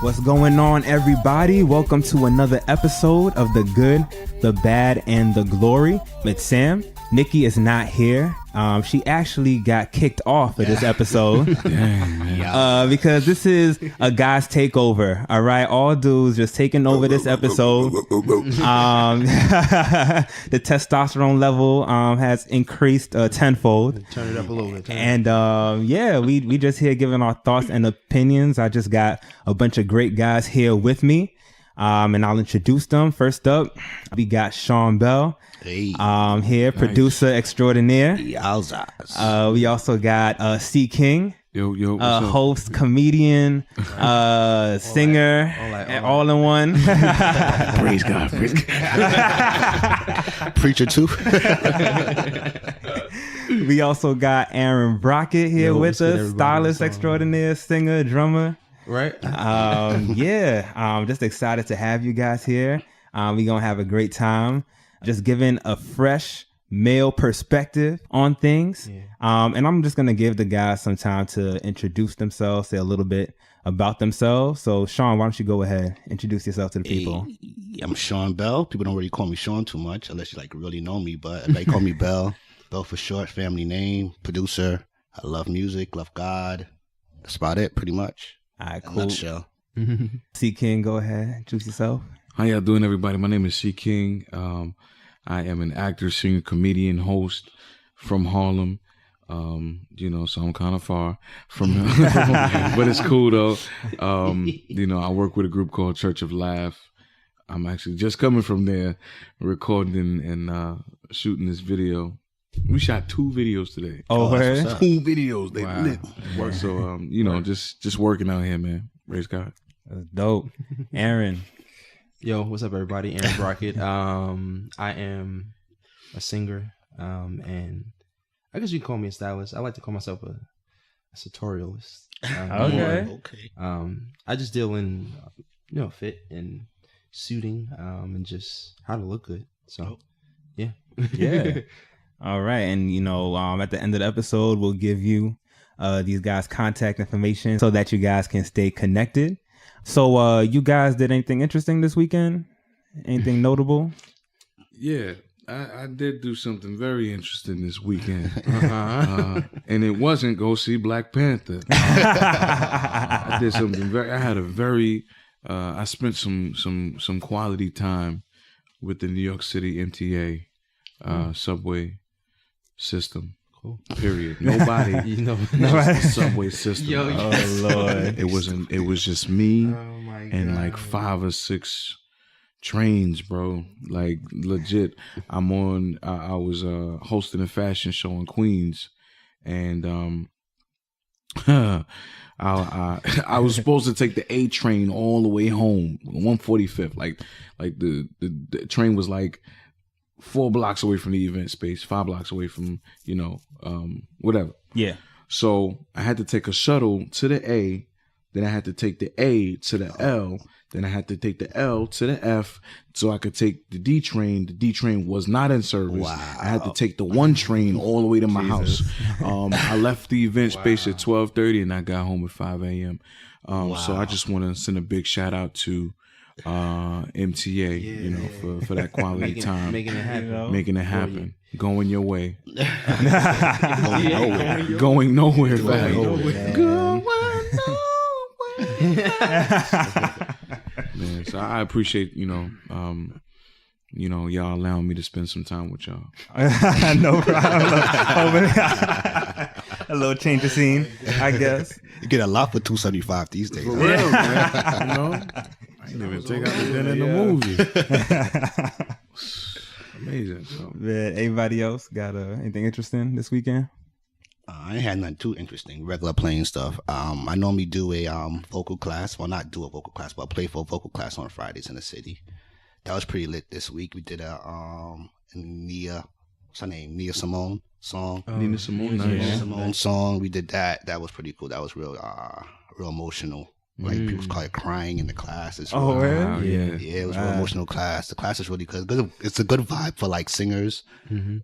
What's going on, everybody? Welcome to another episode of The Good, The Bad, and The Glory with Sam. Nikki is not here. She actually got kicked off of this episode because this is a guy's takeover. All right, all dudes just taking over this episode. The testosterone level has increased tenfold. Turn it up a little bit. And we just here giving our thoughts and opinions. I just got a bunch of great guys here with me. And I'll introduce them. First up, we got Sean Belle. Hey. Here, nice. Producer extraordinaire. Yowzas. We also got C King. Yo, host, comedian, singer, all in one. Praise God. Preacher too. We also got Aaron Brockett here with us, stylist extraordinaire, singer, drummer. Right. Just excited to have you guys here. We're going to have a great time just giving a fresh male perspective on things. Yeah. And I'm just going to give the guys some time to introduce themselves, say a little bit about themselves. So Sean, why don't you go ahead, introduce yourself to the people. I'm Sean Belle. People don't really call me Sean too much unless you really know me, but they call me Belle. Belle for short, family name, producer. I love music, love God. That's about it, pretty much. All right, cool. Nutshell. C King, go ahead, introduce yourself. How y'all doing, everybody? My name is C King. I am an actor, singer, comedian, host from Harlem. So I'm kind of far from but it's cool though. I work with a group called Church of Laugh. I'm actually just coming from there, recording and shooting this video. We shot 2 videos today. Oh, man. 2 videos. They lit. So, just working out here, man. Praise God. That's dope. Aaron. Yo, what's up, everybody? Aaron Brockett. I am a singer, and I guess you can call me a stylist. I like to call myself a sartorialist. Okay. I just deal in, fit and suiting, and just how to look good. So, yeah. Yeah. All right. And, at the end of the episode, we'll give you these guys' contact information so that you guys can stay connected. So you guys did anything interesting this weekend? Anything notable? Yeah, I did do something very interesting this weekend. And it wasn't go see Black Panther. I did something I spent some quality time with the New York City MTA subway system. Cool. Period. Nobody. Nobody. Subway system. Oh Lord. It was just me and like 5 or 6 trains, bro. Like legit. I was hosting a fashion show in Queens, and I was supposed to take the A train all the way home, 145th. Like the train was like 4 blocks away from the event space, 5 blocks away from, whatever. Yeah. So I had to take a shuttle to the A, then I had to take the A to the L, then I had to take the L to the F so I could take the D train. The D train was not in service. Wow. I had to take the 1 train all the way to my house. I left the event space at 12:30 and I got home at 5 a.m. So I just want to send a big shout out to MTA, for that quality time, making it happen, going your way, going nowhere, man. So I appreciate y'all allowing me to spend some time with y'all. No problem. A little change of scene, I guess. You get a lot for $275 these days. For real, man. I didn't even take out the dinner in the movie. Amazing. So. Man, anybody else got anything interesting this weekend? I ain't had nothing too interesting. Regular plain stuff. I normally do a vocal class. Well, not do a vocal class, but play for a vocal class on Fridays in the city. That was pretty lit this week. We did a Nia Simone song. Nina Simone, nice. Nina Simone song. We did that. That was pretty cool. That was real emotional. Like people call it crying in the class. It's really, wow, yeah, it was a real emotional class. The class is really good. It's a good vibe for like singers,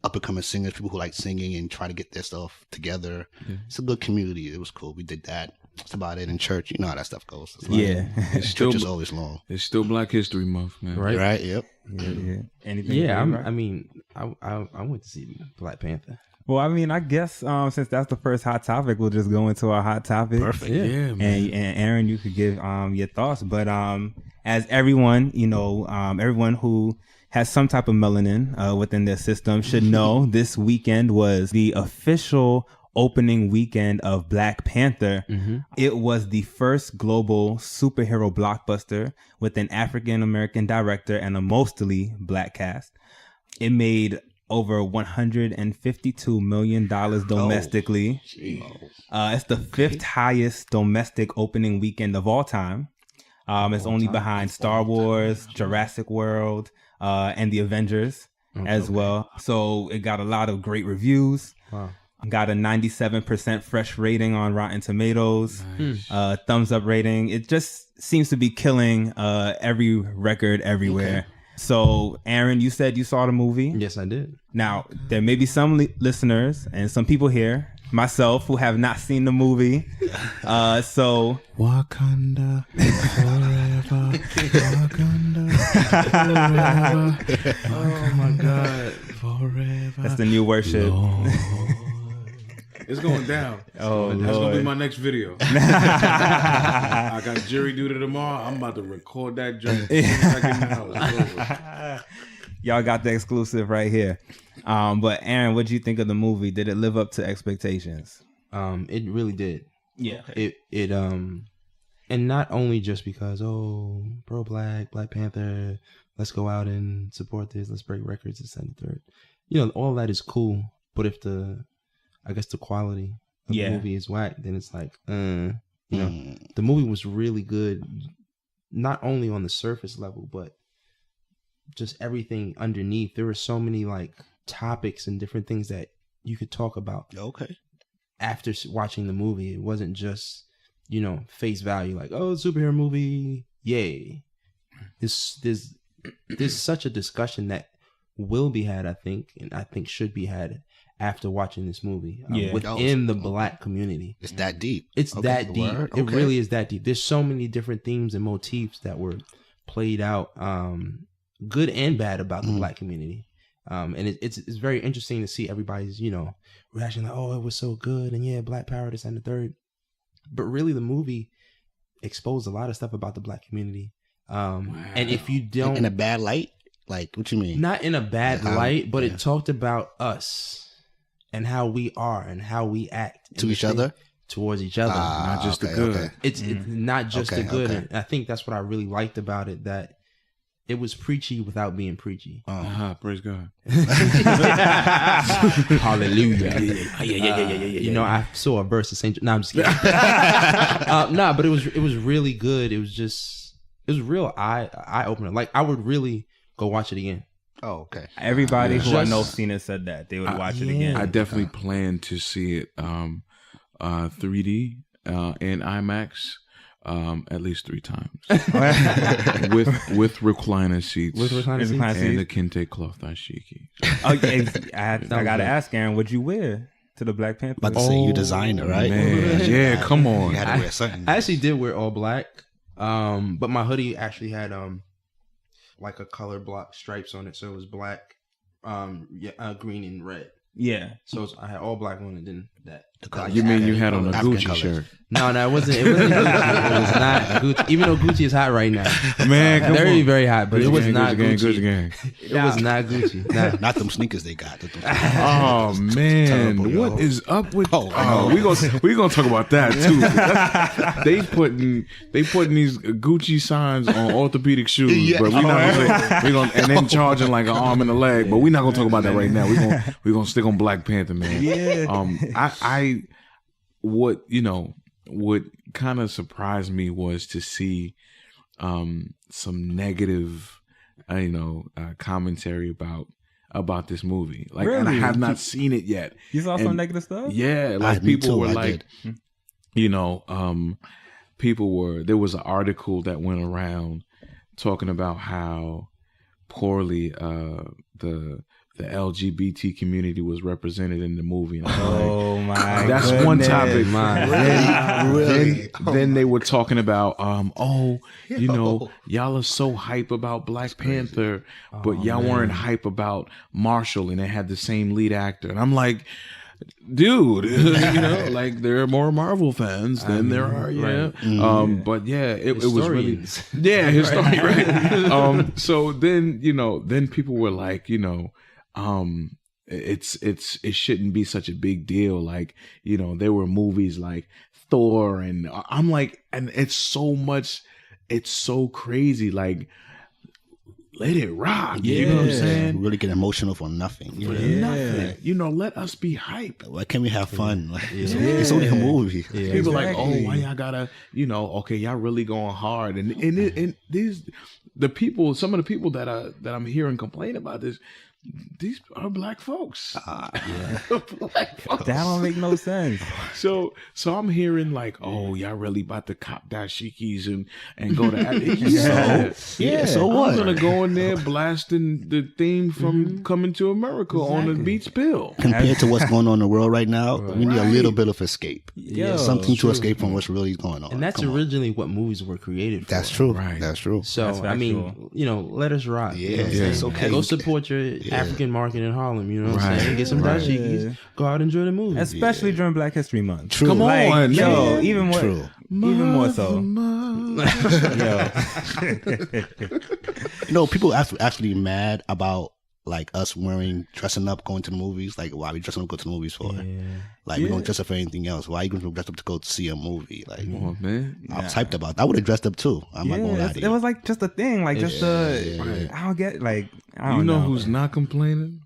up and coming singers, people who like singing and try to get their stuff together. Yeah. It's a good community. It was cool. We did that. That's about it. In church, you know how that stuff goes. Yeah. It's still Church is always long. It's still Black History Month, man. Right. Right? Yep. Yeah. Anything? Yeah, for you, right? I mean, I went to see Black Panther. Well, I mean, I guess since that's the first hot topic, we'll just go into our hot topic. Perfect. Yeah, man. And Aaron, you could give your thoughts. But as everyone, everyone who has some type of melanin within their system should know, this weekend was the official opening weekend of Black Panther. Mm-hmm. It was the first global superhero blockbuster with an African American director and a mostly black cast. It made over $152 million domestically. It's the fifth highest domestic opening weekend of all time. It's only behind Star Wars, Jurassic World, and the Avengers as well. So it got a lot of great reviews. Wow. Got a 97% fresh rating on Rotten Tomatoes. Nice. Thumbs up rating. It just seems to be killing every record everywhere. Okay. So, Aaron, you said you saw the movie. Yes, I did. Now, there may be some listeners and some people here, myself, who have not seen the movie. So, Wakanda forever. Wakanda forever. Oh my God. Forever. that's the new worship. It's going down. Oh, That's gonna be Lord. my next video. I got jury duty tomorrow. I'm about to record that joint. As soon as I get in the house. It's over. Y'all got the exclusive right here. But Aaron, what did you think of the movie? Did it live up to expectations? It really did. Yeah. It and not only just because pro Black Panther, let's go out and support this, let's break records, this and the third. All that is cool, but if the quality of the movie is whack, then it's like, the movie was really good, not only on the surface level, but just everything underneath. There were so many like topics and different things that you could talk about. Okay. After watching the movie, it wasn't just, face value, like, superhero movie, yay. There's such a discussion that will be had, I think, and I think should be had after watching this movie within the Black community. It's that deep. It's that deep. Word. It really is that deep. There's so many different themes and motifs that were played out, good and bad, about the Black community. And it's very interesting to see everybody's, reaction, like, it was so good, and yeah, Black Power, this and the third. But really, the movie exposed a lot of stuff about the Black community. And if you don't... In a bad light? Like, what you mean? Not in a bad light, but it talked about us and how we are and how we act. To each other? Towards each other. Not just the good. Okay. It's not just the good. Okay. And I think that's what I really liked about it, that it was preachy without being preachy. Praise God. Hallelujah. Yeah. I saw a verse of Saint. No, I'm just kidding. But it was really good. It was real eye opener. Like, I would really go watch it again. Oh, okay. Everybody who I Just- know seen it said that they would watch it again. I definitely plan to see it 3D in IMAX at least 3 times with recliner seats. With recliner seats? And the kente cloth dashiki. I gotta ask Aaron, what'd you wear to the Black Panther? About to say you designer, right? Man, yeah, come on. You had to wear something. I actually did wear all black, but my hoodie actually had like a color block stripes on it, so it was black, green and red. Yeah. So I had all black on, and then that. You mean you had on a African Gucci colors. shirt? No, it wasn't. It wasn't Gucci. It was not Gucci. Even though Gucci is hot right now, Man, come very on. very hot, but it was not Gucci. Gang. It was not Gucci. Nah. Not them sneakers they got. Oh man, Terrible, yo. what is up with? Oh, we gonna talk about that too. they putting these Gucci signs on orthopedic shoes, Yeah. but we're not gonna and then charging like an arm and a leg. But we're not gonna talk about that right now. We're gonna stick on Black Panther, man. Yeah. What kind of surprised me was to see some negative commentary about this movie. Like, and I Really? have not seen it yet. You saw some And- negative stuff? Yeah, like Me people too, were I like, did. there was an article that went around talking about how poorly the the LGBT community was represented in the movie. And I'm Oh like, my! that's goodness. one topic. Really? Then they were talking about, you know, y'all are so hype about Black Panther, but y'all weren't hype about Marshall, and it had the same lead actor. And I'm like, dude, you know, like there are more Marvel fans than there are, but yeah, it was really, historian, right? So then, you know, then people were like, you know, it shouldn't be such a big deal. Like, you know, there were movies like Thor, and I'm like, and it's so crazy. Like, let it rock. You know what I'm saying? Really get emotional for nothing. For nothing. You know, let us be hype. Why can't we have fun? Like, it's only a movie. People like, oh, why y'all gotta, you know, okay, y'all really going hard. And these, the people, some of the people that I'm hearing complain about this, these are black folks. Black folks. That don't make no sense. So I'm hearing like, oh, y'all really about to cop dashikis and go to So what? I'm gonna go in there blasting the theme from Coming to America on the beach bill. Compared to what's going on in the world right now, we need a little bit of escape. Yo, Something to escape from what's really going on. And that's originally what movies were created for. That's true. Right. That's true. So, That's I mean, factual. you know, let us rock. Yeah, You know what I'm saying? it's okay. Go support your African market in Harlem, you know what I'm saying? Get some Right. dashikis. Go out and enjoy the movie. Especially during Black History Month. True. Come Like, on, yo, man. even more, True. even more so. Yo, You know, people actually mad about like us dressing up, going to the movies. Like, why we dressing up, go to the movies for? Like, we don't dress up for anything else. Why are you going to dress up to go see a movie? Like, Come on, man. I was hyped about that. I would have dressed up too. I'm not going to lie to it you. was like just a thing, like just I don't get like I don't You know who's not complaining?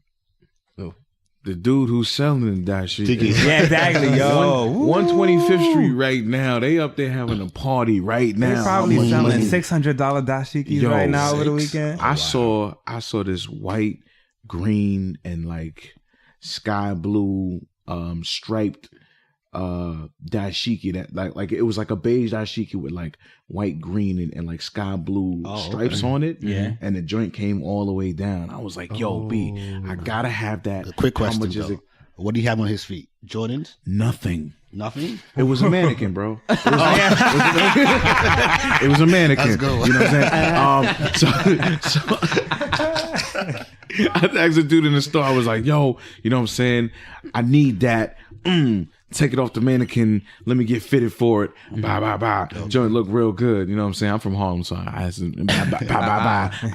The dude who's selling the dashiki. Yeah, exactly, yo. 125th Street right now. They up there having a party right now. They're probably How much selling money? $600 dashikis Yo, right now over the weekend. I saw this white, green, and like sky blue striped dashiki that like it was like a beige dashiki with like white, green, and like sky blue stripes on it. Yeah. And the joint came all the way down. I was like, yo, B, I gotta have that. A quick question, How much is though. it? What do you have on his feet? Jordans? Nothing. Nothing? It was a mannequin, bro. It was a mannequin. Let's go. You know what I'm saying? So I asked the dude in the store. I was like, "Yo, you know what I'm saying? I need that. Take it off the mannequin. Let me get fitted for it. Bye, bye, bye. Joint look real good. You know what I'm saying? I'm from Harlem, so I asked him, bye, bye, bye, bye. You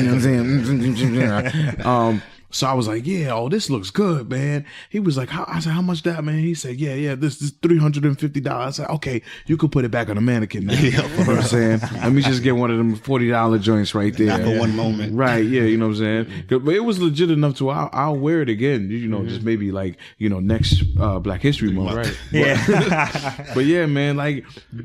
know what I'm saying? So I was like, yeah, oh, this looks good, man. He was like, I said, how much that, man? He said, yeah, this is $350. I said, okay, you could put it back on the mannequin now. You know what I'm saying? Let me just get one of them $40 joints right there. Not for one moment. Right, yeah, you know what I'm saying? But it was legit enough to, I'll wear it again, you know, just maybe like, you know, next Black History Month. Right. Yeah. But yeah, man, like,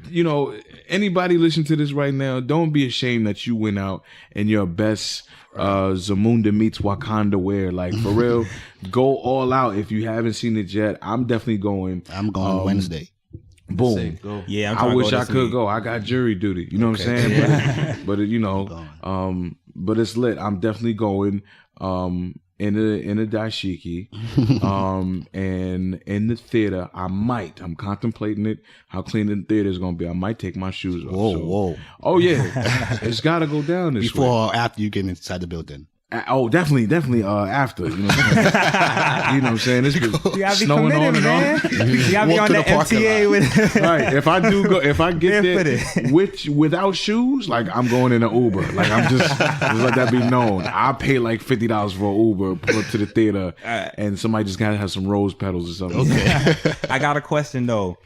you know, anybody listening to this right now, don't be ashamed that you went out in your best Zamunda meets Wakanda wear. Like, for real, go all out. If you haven't seen it yet, I'm definitely going. I'm going Wednesday. Boom. Go. Yeah, I wish I could go. I got jury duty. You know what I'm saying? But you know, but it's lit. I'm definitely going. In a dashiki, and in the theater, I'm contemplating it. How clean the theater is gonna be. I might take my shoes off. Whoa. Oh yeah, it's got to go down this way. Before or after you get inside the building? Oh, definitely. After, you know what I'm saying? You know what I'm saying? It's been You gotta be snowing on committed, and man. off. You gotta be Walk on to the the parking MTA lot. with. Right. If I get there Barefooted. without shoes, like I'm going in an Uber. Like I'm just let that be known. I pay like $50 for an Uber, pull up to the theater, and somebody just gotta have some rose petals or something. Okay. I got a question though.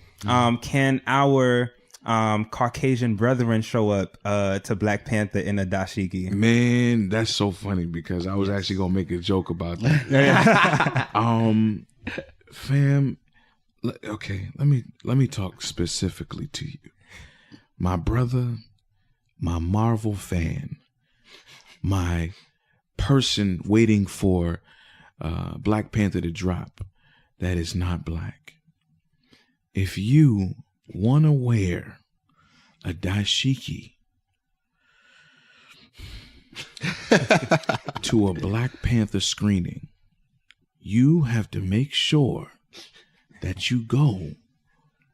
Can our Caucasian brethren show up to Black Panther in a dashiki? Man, that's so funny because I was actually gonna make a joke about that. Fam, okay, let me talk specifically to you. My brother, my Marvel fan, my person waiting for Black Panther to drop that is not black. If you want to wear a dashiki, to a Black Panther screening, you have to make sure that you go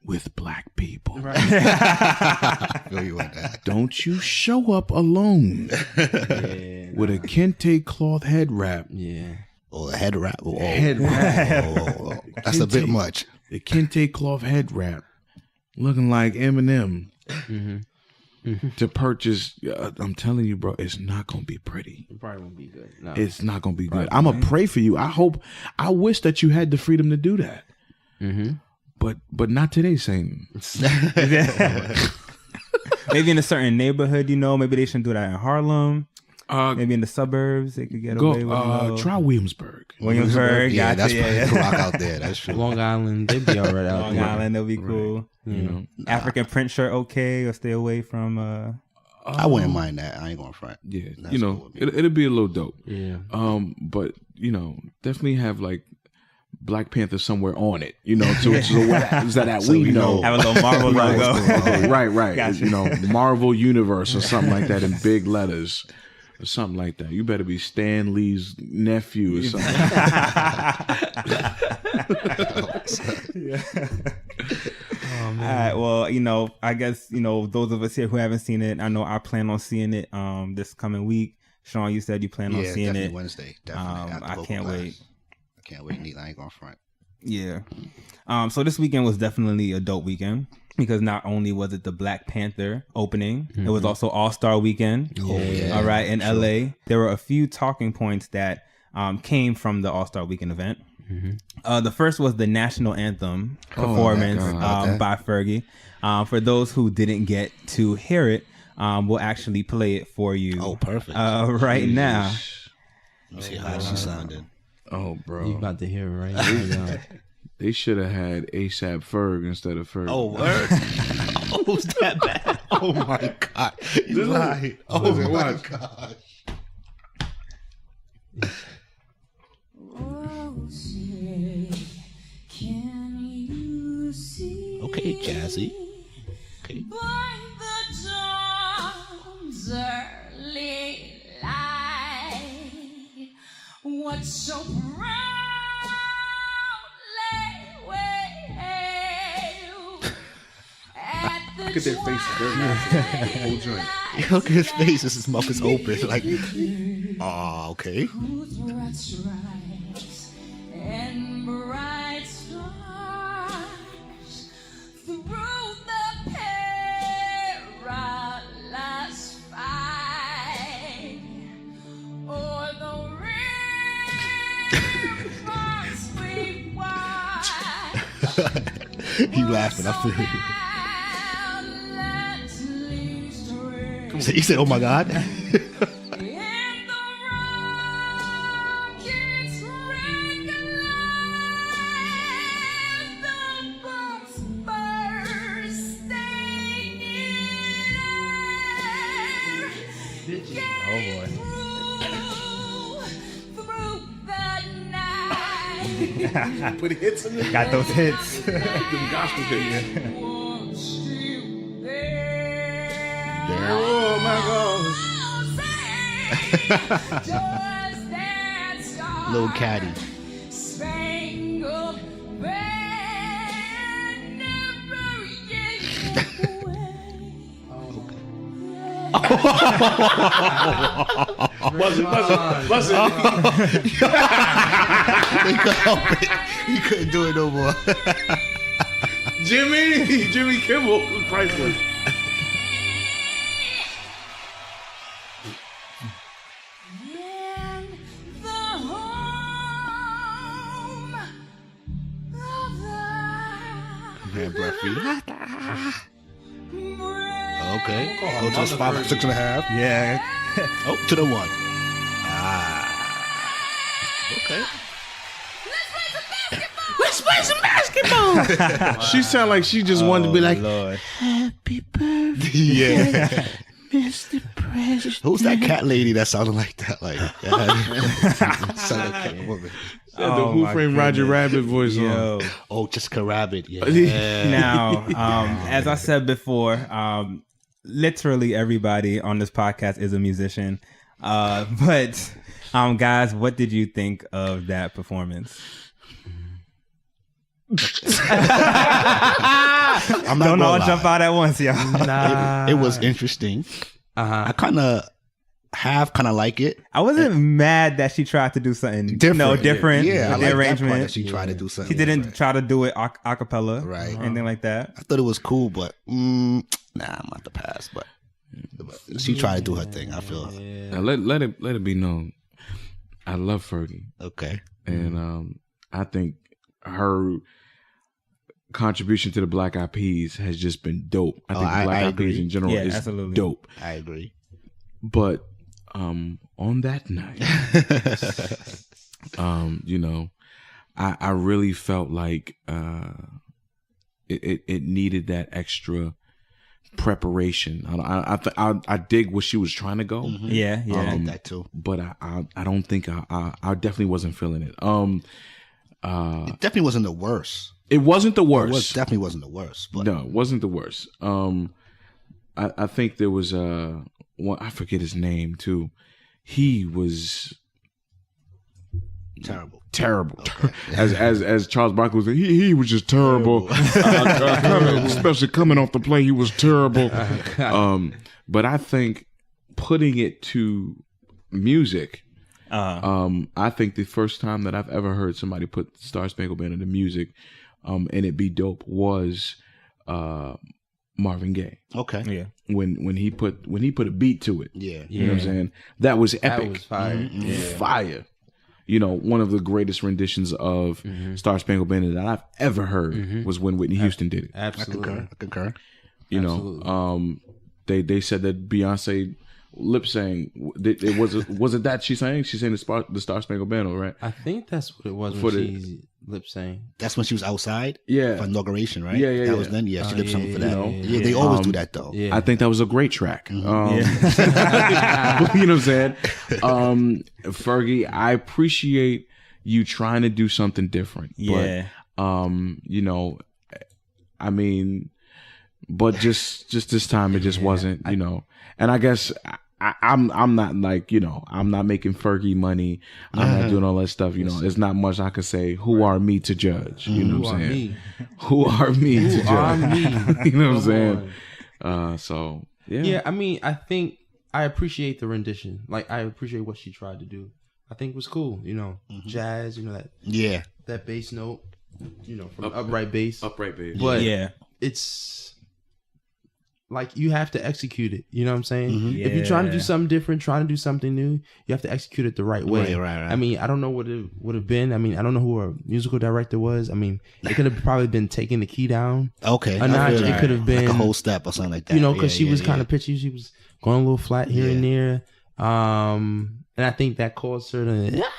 with black people. I feel you on that. Don't you show up alone with a kente cloth head wrap. Yeah. Oh, the head wrap. Oh, Head wrap. oh. That's a bit much. The kente cloth head wrap, looking like Eminem. To purchase, I'm telling you, bro, it's not gonna be pretty. It probably won't be good. No. It's not gonna be good. I'm gonna pray for you. I wish that you had the freedom to do that. But not today, Satan. Maybe in a certain neighborhood, maybe they shouldn't do that in Harlem. Maybe in the suburbs, they could get away with try Williamsburg. Williamsburg, Yeah, gotcha, that's probably rock out there. That's true. Long Island, they'd be all right out Long there. Island, they'll be cool. African print shirt, okay, or stay away from. I wouldn't mind that. I ain't gonna front. Yeah, That's cool with me. it'll be a little dope. Yeah. But definitely have like Black Panther somewhere on it. So is that So we we know. know. Have a little Marvel logo. Right. Gotcha. Marvel Universe or something like that in big letters. Or something like that. You better be Stan Lee's nephew or something. All right. Well, I guess those of us here who haven't seen it, I know I plan on seeing it this coming week. Sean, you said you plan on seeing definitely it Wednesday. Definitely. After I vocal can't class. wait. I can't wait. Neat. I ain't gonna front. Yeah. So this weekend was definitely a dope weekend because not only was it the Black Panther opening, it was also All-Star Weekend. Oh, yeah. All right, in LA. There were a few talking points that came from the All-Star Weekend event. The first was the national anthem performance by Fergie. For those who didn't get to hear it, we'll actually play it for you. Oh, perfect. Right now. Let's see how she sounded. Oh, bro. You about to hear it right now. They should have had ASAP Ferg instead of Ferg. Oh, word. Oh, was that bad? Oh my God. You lied. Oh my God. Okay, Jazzy. Okay. What's so proudly waved at the Look at their faces. They're not the whole joint. Look at his face. His mouth is open. Like, oh, okay. whose bright stripes and bright stars through the perilous fight o'er the ramparts we watch. You laughing. I feel you. So you said, oh my God. Oh boy. Put hits in there. Got those hits. Them gospel hits. Oh my God. Little caddy. Spangled Buzz it. He couldn't help it. He couldn't do it no more. Jimmy Kimmel was priceless. Man, breathy. Okay. Go to the spot, 6.5. Yeah. Oh, to the 1. Okay. Let's play some basketball. She sounded like she just wanted to be like, Lord. Happy birthday, Yeah. Mr. President. Who's that cat lady that sounded like that? Like, sounded like a woman. the Who my Framed Roger goodness. Rabbit voice on. Yo. Oh, Jessica Rabbit. Yeah. Now, as I said before, literally everybody on this podcast is a musician. But guys, what did you think of that performance? I'm not Don't all gonna jump lie. out at once, y'all. Nah. It was interesting. I kind of like it. I wasn't mad that she tried to do something Different. different Yeah, I with the like that part arrangement. that she tried to do something. She didn't different. try to do it a cappella, Right. anything like that. I thought it was cool, but I'm not the pass. But she tried to do her thing. I feel Now let it be known. I love Fergie, okay. and I think her contribution to the Black Eyed Peas has just been dope. I think the Black Eyed Peas agree. in general Yeah, is absolutely. dope. I agree. But on that night, I really felt like it needed that extra preparation. I dig where she was trying to go, Yeah, yeah. I like that too. but I don't think I definitely wasn't feeling it. It definitely wasn't the worst. It wasn't the worst. It definitely wasn't the worst. But No, it wasn't the worst. I think there was one, I forget his name too. He was terrible. terrible. As Charles Brockett was, he was just terrible. Especially coming off the plane, he was terrible. But I think putting it to music, I think the first time that I've ever heard somebody put Star Spangled Banner to music, and it be dope was Marvin Gaye. Okay. Yeah. When he put a beat to it. Yeah. You know what I'm saying? That was epic. That was fire. Fire. You know, one of the greatest renditions of Star Spangled Banner that I've ever heard was when Whitney Houston did it. I Absolutely. concur. You Absolutely. know, they said that Beyonce lip sang. Was it that she sang? She sang the Star Spangled Banner, right? I think that's what it was For when the- she lip sang. That's when she was outside. Yeah. For inauguration, right? Yeah, yeah, That yeah. was then. Yeah, she did something for yeah, that. yeah, Yeah, they always do that though. Yeah. I think that was a great track. You know what I'm saying? Fergie, I appreciate you trying to do something different. Yeah. But, you know, I mean, but just this time it just wasn't, you know. And I guess I'm not like, you know, I'm not making Fergie money. I'm not doing all that stuff. You know, there's not much I could say. Who are me to judge? You know what I'm saying? Me? Who are me to Who are judge? me? You know what I'm Come saying? on. So yeah. Yeah, I mean, I think I appreciate the rendition. Like, I appreciate what she tried to do. I think it was cool. You know, jazz. You know Yeah. that bass note. You know, from upright bass. Upright baby. But Yeah. it's like you have to execute it. You know what I'm saying? Mm-hmm. If you're trying to do Yeah. something different, trying to do something new, you have to execute it the right way. Right. I mean, I don't know what it would have been. I mean, I don't know who our musical director was. I mean, it could have probably been taking the key down. Okay. A notch. feel It that. could have been like a whole step or something like that. You know, because Yeah, she was yeah, kind of pitchy. She was going a little flat here and there. And I think that caused her to, do that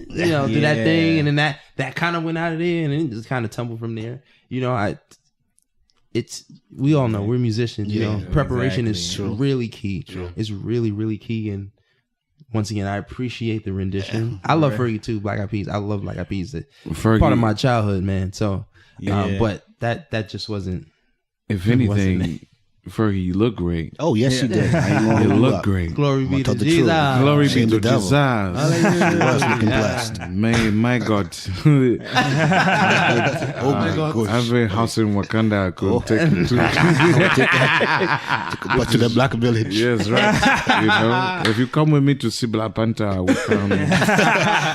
Yeah. thing. And then that kind of went out of there and then it just kind of tumbled from there. You know, we all know we're musicians, you know, preparation is exactly. really key. It's really, really key. And once again, I appreciate the rendition. I love Fergie too, Black Eyed Peas. I love Black Eyed Peas. Fergie, Part of my childhood, man. So, Yeah. but that just wasn't. if wasn't anything, Fergie, you look great. Oh yes, you did. I ain't gonna You hold look up. great. Glory I'm gonna be tell to the Jesus. truth. Glory be Shame to the devil. Jesus. She was looking blessed. My God. Oh my gosh. Every house in Wakanda could take you to. But to the black village. Yes, right. You know, if you come with me to see Black Panther, I will come.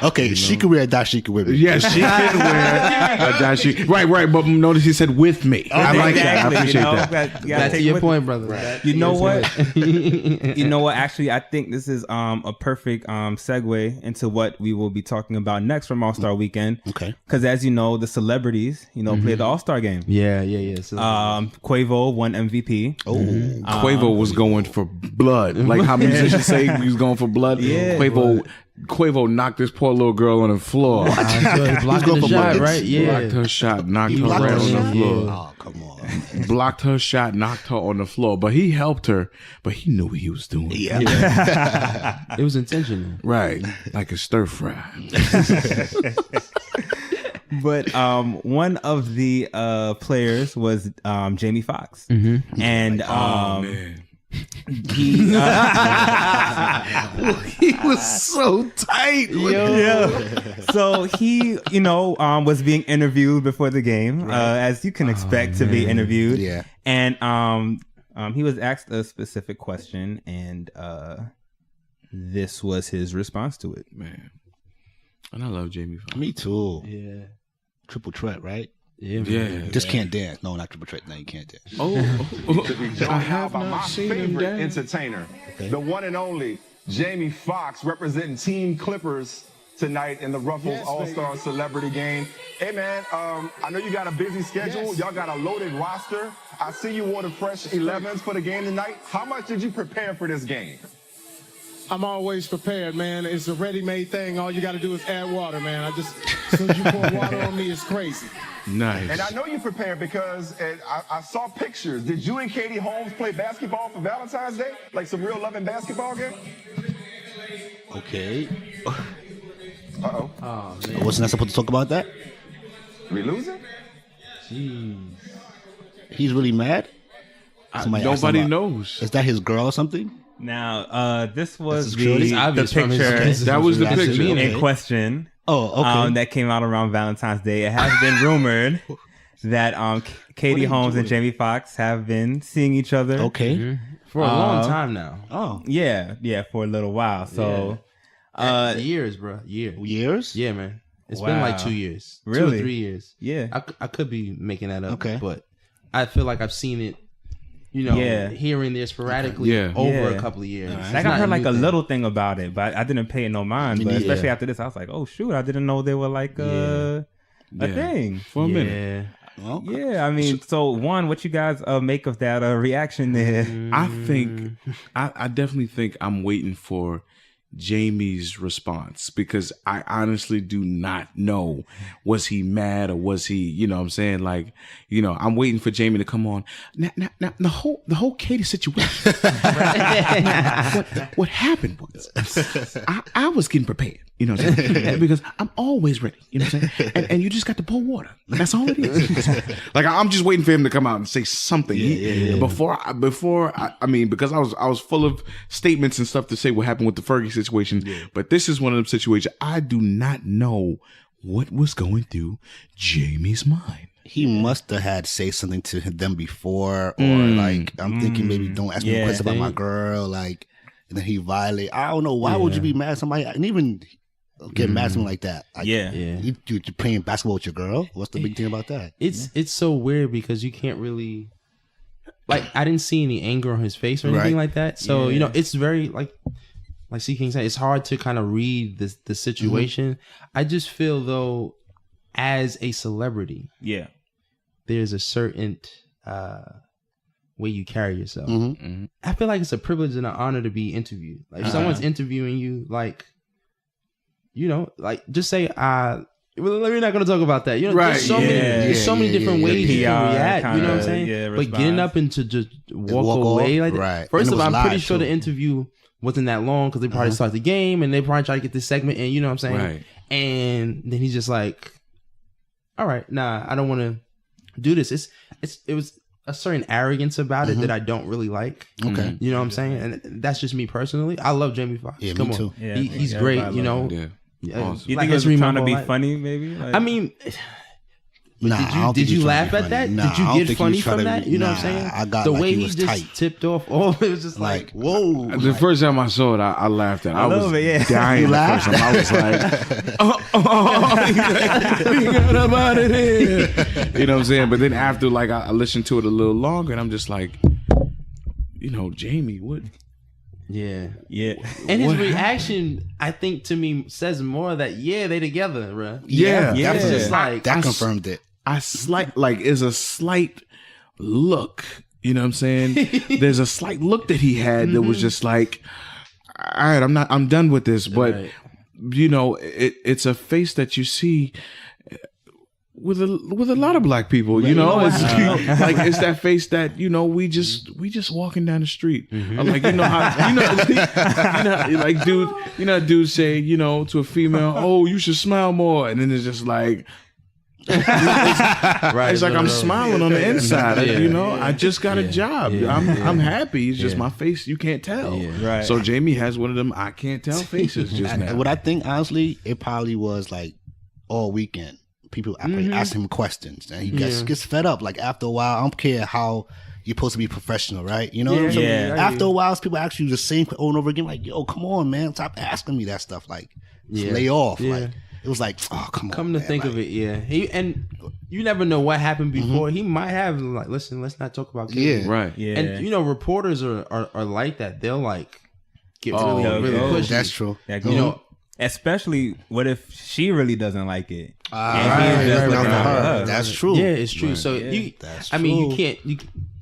Okay, she could wear a dashiki with me. Yes, she can wear a dashi. Right. But notice he said with me. I like that. I appreciate that. That's your point, brother. You know what? You know what? Actually, I think this is a perfect segue into what we will be talking about next from All Star Weekend. Okay. Because as you know, the celebrities, play the All Star game. Yeah. So, Quavo won MVP. Oh, Quavo was going for blood. Like how musicians say he was going for blood. Yeah, Quavo knocked this poor little girl on the floor. so he's blocking going the for shot, buckets. right? Yeah. Blocked her shot, knocked her blocked right her on the shot? floor. Yeah. oh, come on. Blocked her shot, knocked her on the floor. But he helped her, but he knew what he was doing. Yeah. It was intentional. Right. Like a stir fry. But one of the players was Jamie Foxx, and Man. He He was so tight. So he, was being interviewed before the game, as you can expect to be interviewed. Yeah. And he was asked a specific question, and this was his response to it. Man. And I love Jamie Foxx. Me too. Yeah. Triple threat, right? Yeah. Just can't dance. No, not triple threat. No, you can't dance. I have not seen him dance. Entertainer, the one and only Jamie Foxx, representing Team Clippers tonight in the Ruffles All-Star Celebrity Game. Hey man, I know you got a busy schedule. Y'all got a loaded roster. I see you wore the fresh 11s for the game tonight. How much did you prepare for this game? I'm always prepared, man. It's a ready-made thing. All you got to do is add water, man. As soon as you pour water on me, it's crazy. Nice. And I know you prepared because I saw pictures. Did you and Katie Holmes play basketball for Valentine's Day? Like some real loving basketball game? Okay. Uh-oh. Oh man. Wasn't I supposed to talk about that? We losing? Jeez. He's really mad? Somebody asked him Nobody about- knows. Is that his girl or something? Now, this was This is the, It's the obvious from his picture face. That was the That's picture. me. in question. Oh, okay. That came out around Valentine's Day. It has been rumored that Katie Holmes and Jamie Foxx have been seeing each other. Okay. For a long time now. Oh, Yeah, for a little while. So, Years, bro. years? Yeah, man. It's been like Wow. 2 years. Really? 2 or 3 years. yeah. I could be making that up. Okay. But I feel like I've seen it, here and there sporadically Yeah. over Yeah. a couple of years. Alright. Like I heard like a little thing about it, but I didn't pay it no mind. Me But neither. especially after this, I was like, oh shoot, I didn't know they were like a thing. For a minute. Well, Yeah, I mean, so one, what you guys make of that reaction there? I think, I definitely think I'm waiting for Jamie's response because I honestly do not know. Was he mad or was he, you know what I'm saying? Like, I'm waiting for Jamie to come on. Now the whole Katie situation. what happened was I was getting prepared, you know what I'm saying? Because I'm always ready, you know what I'm saying? And you just got to pour water. That's all it is. Like I'm just waiting for him to come out and say something. Before I mean, because I was full of statements and stuff to say what happened with the Fergie situation. But this is one of them situations I do not know what was going through Jamie's mind. he must have had say something to them before, or like I'm thinking maybe don't ask me a question about my girl, like, and then he violate. I don't know why would you be mad at somebody and even get mad at someone like that? Like, you're playing basketball with your girl. What's the big thing about that? It's so weird because you can't really, like, I didn't see any anger on his face or anything like that. So it's very like C King said, it's hard to kind of read the situation. I just feel though, as a celebrity, there's a certain way you carry yourself. I feel like it's a privilege and an honor to be interviewed. Like if someone's interviewing you, like, like just say, we're not going to talk about that. There's so many different ways you can react. You know what I'm saying? But getting up and to just walk away like that. First of all, I'm pretty sure the interview wasn't that long because they probably started the game and they probably tried to get this segment in. You know what I'm saying? Right. And then he's just like, "All right, nah, I don't want to do this." It was a certain arrogance about it that I don't really like. Okay. You know what I'm saying? And that's just me personally. I love Jamie Foxx. Yeah, Come me on. too. Yeah, He's yeah, great, everybody Yeah. Awesome. You Black think he was History trying to Month, be like- funny, maybe? Like, I mean, Nah, did you laugh at that? Nah, Did you I don't get think he funny was trying from to that? be- You know nah, what I'm saying? I got the like way he he was just tight. tipped off. Oh, it was just like, whoa. The first time I saw it, I laughed at it. I little was bit, yeah. dying You the laughed? first time. I was like, get up out of here. You know what I'm saying? But then after, like, I listened to it a little longer, and I'm just like, Jamie, what? yeah. yeah. And his reaction, I think, to me says more that they together, bro. Yeah. Yeah. It's just like That confirmed it. Is a slight look. You know what I'm saying? There's a slight look that he had that was just like, all right, I'm done with this. But Right. It's a face that you see with a lot of black people. It's like it's that face that we just walking down the street. I'm like, how like dude say to a female, oh, you should smile more, and then it's just like, Right. It's like I'm smiling on the inside. Yeah. You know, I just got a job. Yeah. I'm happy. It's just my face. You can't tell. Yeah. Right. So Jamie has one of them I can't tell faces just now. What I think, honestly, it probably was like all weekend. People ask him questions, and he gets fed up. Like after a while, I don't care how you're supposed to be professional, right? You know what I'm saying? Yeah. After a while, people ask you the same over and over again. Like, yo, come on, man, stop asking me that stuff. Like, just lay off. Yeah. Like, it was like, oh, come on. Come to man. think of it, and you never know what happened before. He might have like, listen, let's not talk about kids. Yeah. Right. Yeah. And reporters are like that. They'll like get Oh, really okay. pushy. That's true. That You know, especially what if she really doesn't like it? Right, just right, looking right. out for her. That's true. yeah, it's true. So That's I mean, true. you can't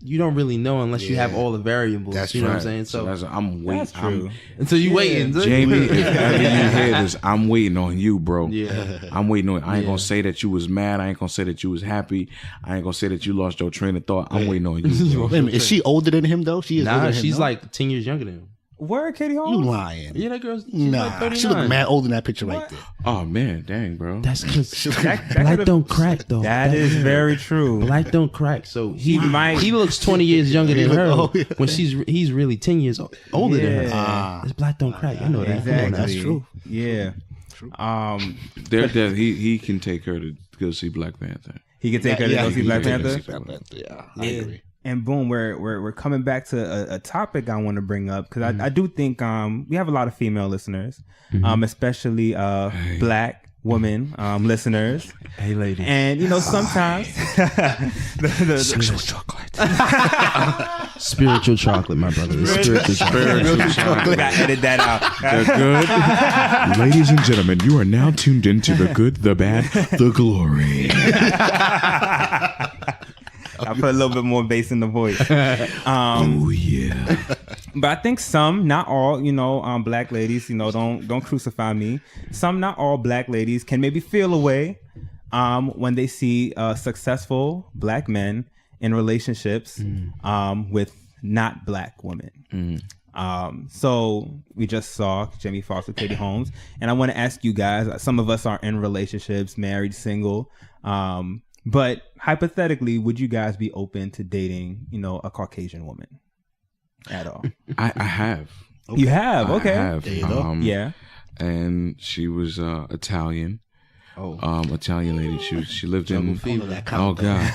you don't really know unless you have all the variables. That's you know right. what I'm saying? So that's, I'm waiting. That's true. until you waiting, Jamie, if ever you hear this, I'm waiting on you, bro. Yeah. I'm waiting on you. I ain't gonna say that you was mad. I ain't gonna say that you was happy. I ain't gonna say that you lost your train of thought. I'm waiting on you, bro. Wait a minute, is she older than him though? She is. older Nah, than him, she's no? like 10 years younger than him. Where Katie You Holmes? lying? Yeah, that girl's she's Nah, like 39. she look mad older in that picture right there. Oh man, dang, bro. That's because That black could've- don't crack though. That is very true. Black don't crack. So He might- he looks 20 years younger than her Oh, yeah. when he's really 10 years older than her. Yeah. It's black don't crack. I know that. Come on, Exactly. that's true. Yeah. He can take her to go see Black Panther. He can take her to go see Black Panther. Yeah, I agree. And boom, we're coming back to a topic I want to bring up because I do think we have a lot of female listeners, especially black women listeners. Hey, ladies. And sometimes Sexual chocolate. Spiritual chocolate, my brother. It's spiritual chocolate. we gotta edit that out. The good. Ladies and gentlemen, you are now tuned into the good, the bad, the glory. I put a little bit more bass in the voice. Oh yeah. But I think some, not all, black ladies, don't crucify me. Some, not all black ladies can maybe feel a way when they see successful black men in relationships with not black women. So we just saw Jamie Foxx with Katie Holmes, and I want to ask you guys, some of us are in relationships, married, single, but hypothetically, would you guys be open to dating, a Caucasian woman at all? I have. You have? Okay. I have. There you go. Yeah. And she was Italian. Italian lady. She lived in. Oh God.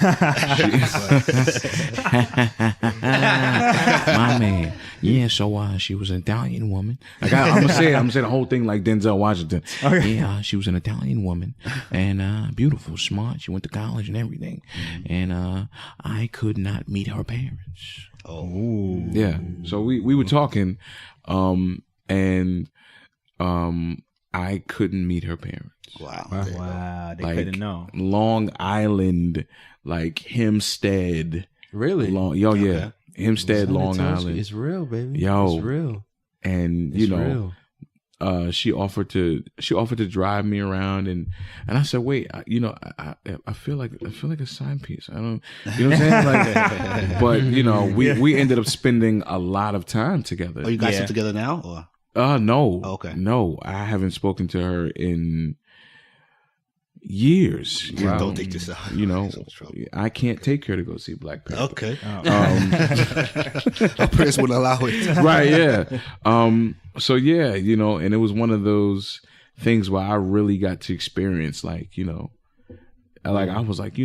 My man. Yeah. So she was an Italian woman. Like I'm gonna say the whole thing like Denzel Washington. Okay. Yeah. She was an Italian woman and beautiful, smart. She went to college and everything. And I could not meet her parents. Oh. Yeah. So we were talking, and I couldn't meet her parents. Wow. Wow. They Like, couldn't know. Long Island, like Hempstead. Really? Yeah. Hempstead, Long Island. It's real, baby. Yo. It's real. And It's real. she offered to drive me around, and I said, wait, I feel like a sign piece. I don't, you know what I'm saying? Like, but we ended up spending a lot of time together. Oh, you guys still together now? Or? No. Oh, okay. No, I haven't spoken to her in years. Wow. Don't take this out. I can't take her to go see Black Panther. Okay. Our parents wouldn't allow it. Right, yeah. So yeah, and it was one of those things where I really got to experience like, I was like,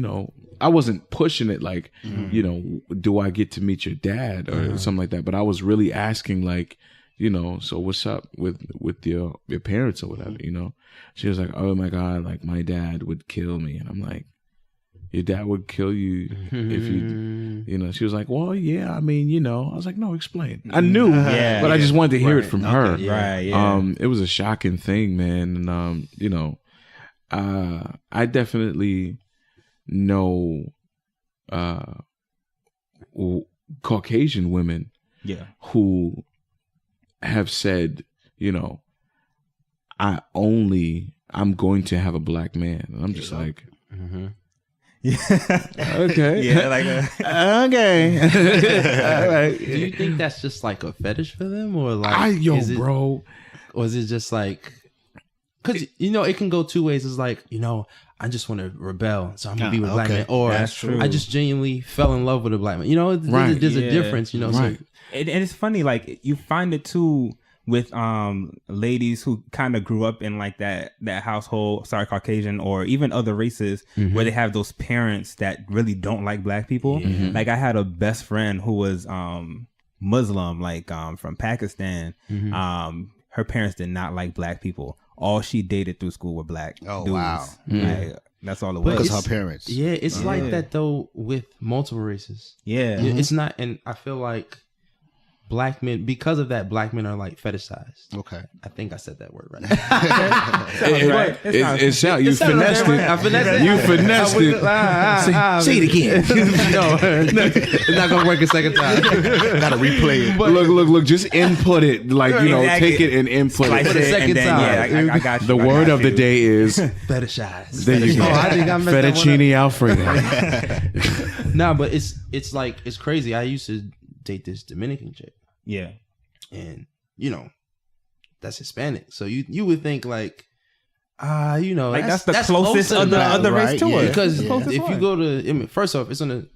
I wasn't pushing it like, do I get to meet your dad or something like that, but I was really asking like, so what's up with your parents or whatever, She was like, oh my God, like my dad would kill me. And I'm like, your dad would kill you if you, she was like, well, yeah, I mean, I was like, no, explain. I knew, but I just wanted to hear it from her. Right, yeah. It was a shocking thing, man. And, I definitely know, Caucasian women who have said, I'm going to have a black man. And I'm just like, okay. Yeah, like okay. All right. Do you think that's just like a fetish for them, or like, bro? Or is it just like, because it can go two ways. It's like, I just want to rebel, so I'm gonna be with a black man. Or That's true. I just genuinely fell in love with a black man. You know, there's a difference. You know, Right. so, And it's funny, like you find it too with ladies who kind of grew up in like that household, Caucasian or even other races, where they have those parents that really don't like black people. Like I had a best friend who was Muslim, like from Pakistan. Her parents did not like black people. All she dated through school were black dudes. Wow. Like, that's all it But was. Because her parents. yeah, it's like that though with multiple races. Yeah. It's not, and I feel like black men, because of that, black men are like fetishized. Okay. I think I said that word right. It sounds you finessed it. I finessed it. You finessed it. Say it again. No, it's not gonna work a second time. Gotta replay it. Look. Just input it. Like, you know, Exactly. take it and input Slice it. the second and then, time. Yeah, I got you. The I word got of the you. day is Fetishized. there you go. Oh, I think I messed that one up. Fettuccine Alfredo. Nah, but it's like it's crazy. I used to date this Dominican chick, Yeah. and you know, that's Hispanic. So you would think like, you know, Like that's the closest closer of the to other right, race to yeah. it. because It's the closest if you one. go to, I mean, first off, it's on the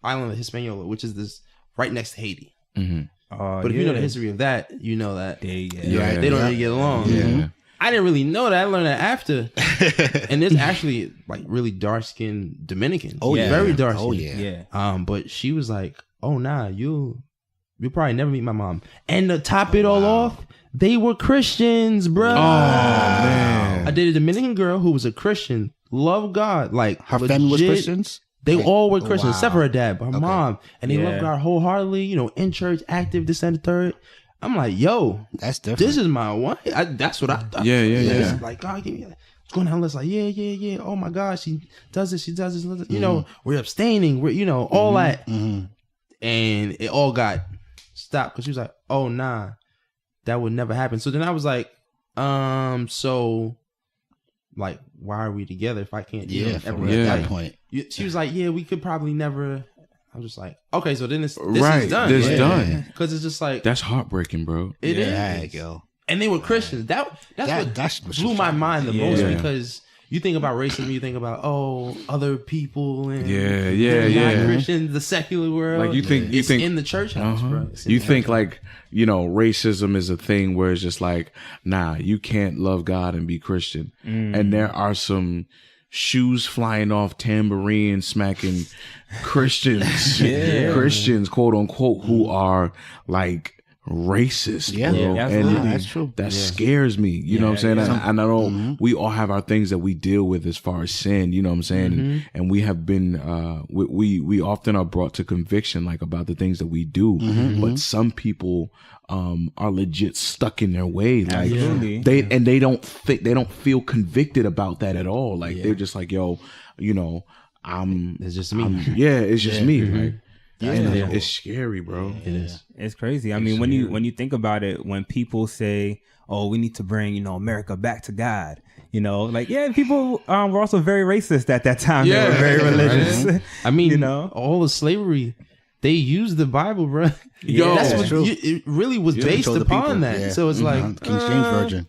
island of Hispaniola, which is this right next to Haiti. But if you know the history of that, you know that they they don't really get along. Yeah. I didn't really know that. I learned that after. And there's actually like really dark skinned Dominicans. Oh, yeah. Very dark Oh, skinned. yeah. But she was like, oh nah, you'll probably never meet my mom. And to top it all off, they were Christians, bro. Oh man. I dated a Dominican girl who was a Christian, loved God. Like Her family was legit. Christians? They all were Christians, Wow. except for her dad, but her mom. And they Yeah. loved God wholeheartedly, you know, in church, active, this and the third. I'm like, yo, That's different. this is my one. That's what I thought. Yeah. It's like, God, give me that. What's going on? It's like, yeah. Oh my God, she does this. You know, we're abstaining. We're, you know, all that. And it all got stopped because she was like, oh nah, that would never happen. So then I was like, so like, why are we together if I can't? You know, for ever real, get at that? that point. She was like, yeah, we could probably never. I was just like, okay, so then this Right. is done. This done. Because it's just like, That's heartbreaking, bro. it is. Yeah, yo. And they were Christians. That's what That's blew my mind the most Yeah. because you think about racism, you think about other people and Yeah. not Christians, the secular world. Like you think it's in the church house, bro. It's in You the think church like, you know, racism is a thing where it's just like, nah, you can't love God and be Christian. And there are some shoes flying off, tambourine smacking Christians, Christians, quote unquote, who are like racist, Yeah. bro. Yeah, and that's true. That scares me. You know what I'm saying? And I know we all have our things that we deal with as far as sin, you know what I'm saying? And we have been, we often are brought to conviction, like about the things that we do, but some people, are legit stuck in their way. Like Absolutely. they don't feel convicted about that at all. Like they're just like, yo, you know, It's just me. it's just me. Like, and it's scary, bro. It is. It's crazy. I mean, when you think about it, when people say, "Oh, we need to bring, you know, America back to God," you know, like people were also very racist at that time. They were very religious. I mean, You know? all the slavery, they used the Bible, bro. Yo, that's what true. it really was based Told the upon people, that. yeah. So it's like King James Version.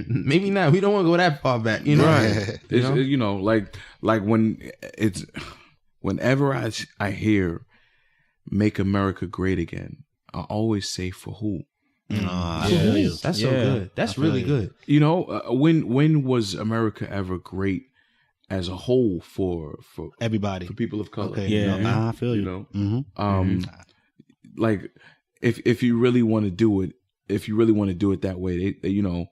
maybe not. We don't want to go that far back, you know. Right. You know, like whenever I hear "Make America Great Again," I always say, for who? That's so good. That's really good. You know, when was America ever great as a whole for Everybody. people of color? Okay. Yeah. No, I feel You you. know, like if you really want to do it, that way, they, you know,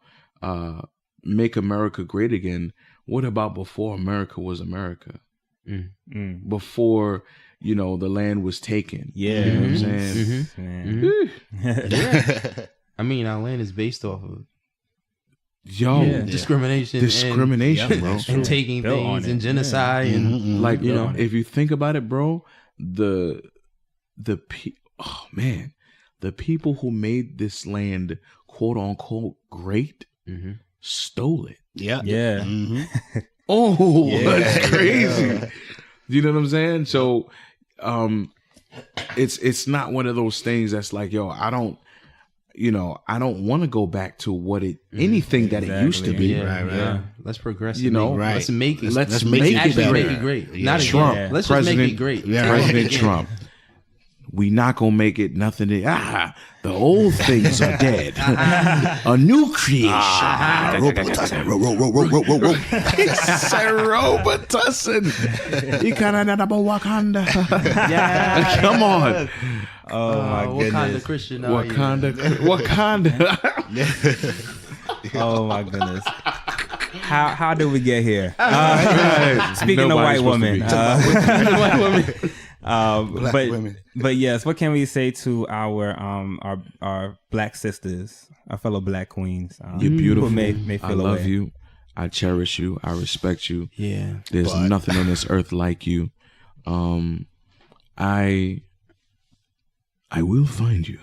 make America great again. What about before America was America? Before, you know, the land was taken. Yeah. You know what I'm saying? Man. I mean, our land is based off of Yo, discrimination, bro. and taking Built on things it. and genocide and Like, you know, if you think about it, bro, the people who made this land, quote unquote, great, stole it. Yeah. Yeah. Oh, that's crazy. You know what I'm saying? So, it's not one of those things that's like, yo, I don't, I don't want to go back to anything that it used to be. Yeah. Let's progress. Right. Let's make it. Let's make it better. Make it great. Yeah. Not Trump. again. Let's President, just make it great. Yeah. President Trump. We not gonna make it nothing. The old things are dead. A new creation. Robotussin. You kinda know about Wakanda. Yeah. Come on. Oh my What goodness. kind of Christian are you? Wakanda. Oh my goodness. How did we get here? Speaking Nobody's of white women, Black women. but yes, what can we say to our black sisters, our fellow black queens? You're beautiful. Who may feel I love away. you. I cherish you. I respect you. Yeah. There's nothing on this earth like you. I will find you.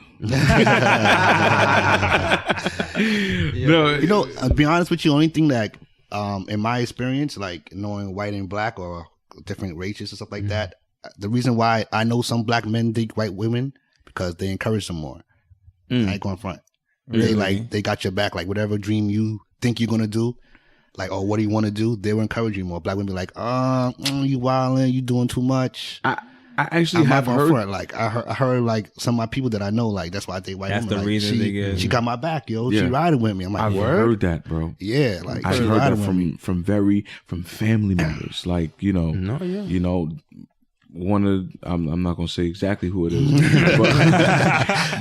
No, I'll be honest with you. Only thing that, in my experience, like knowing white and black or different races and stuff like that, the reason why I know some black men dig white women because they encourage them more. I ain't going front. They got your back. Like whatever dream you think you're gonna do, like what do you want to do? They will encourage you more. Black women be like, you wilding, you doing too much. I actually I'm have not going heard. front. Like I heard like some of my people that I know, like that's why I think white That's women. the like, reason they get. she got my back, yo. Yeah. She riding with me. I'm like, I've word? heard that, bro. Yeah, like I've she heard that riding with me. from family members, like one of I'm not gonna say exactly who it is,